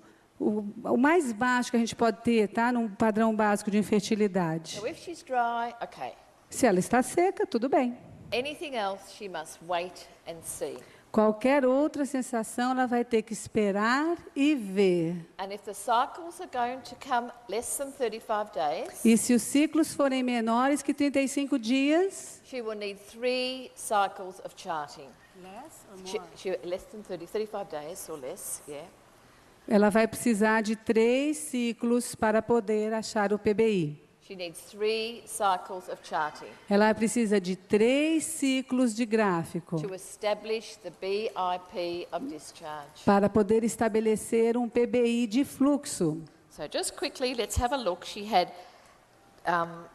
mais baixo que a gente pode ter, tá? Num padrão básico de infertilidade. So if she's dry, okay. Se ela está seca, tudo bem. Anything else, she must wait and see. Qualquer outra sensação, ela vai ter que esperar e ver. And if the cycles are going to come less than 35 days, E se os ciclos forem menores que 35 dias, she will need 3 cycles of charting. Less or more? Less than 35 days or less, yeah. ela vai precisar de 3 ciclos para poder achar o PBI. She needs 3 cycles of charting Ela precisa de 3 ciclos de gráfico to establish the BIP of discharge. para poder estabelecer um PBI de fluxo. So just quickly, let's have a look. She had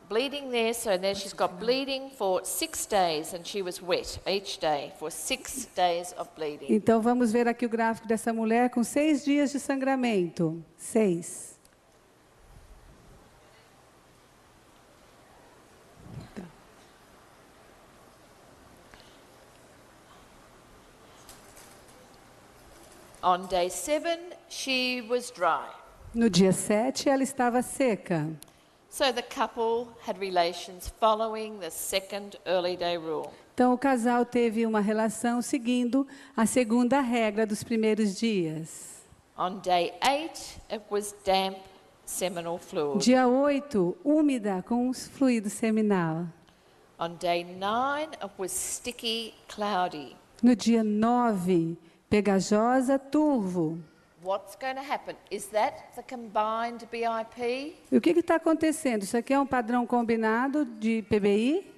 bleeding there, so then she's got bleeding for 6 days, and she was wet each day for 6 days of bleeding. Então vamos ver aqui o gráfico dessa mulher com 6 dias de sangramento. 6. On day 7, she was dry. No dia 7, ela estava seca. So the couple had relations following the second early day rule. Então o casal teve uma relação seguindo a segunda regra dos primeiros dias. On day 8, it was damp seminal fluid. Dia 8, úmida com fluido seminal. On day 9, it was sticky, cloudy. No dia 9, pegajosa, turvo. What's going to happen? Is that the combined BIP? E o que está acontecendo? Isso aqui é um padrão combinado de PBI?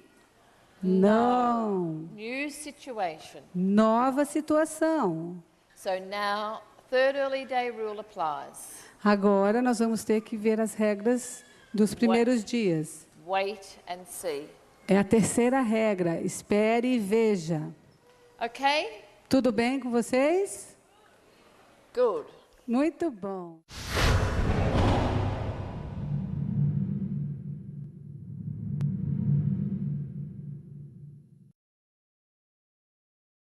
Não. New situation. Nova situação. So now, third early day rule applies. Agora nós vamos ter que ver as regras dos primeiros dias. Wait and see. É a terceira regra. Espere e veja. Okay? Tudo bem com vocês? Good. Muito bom.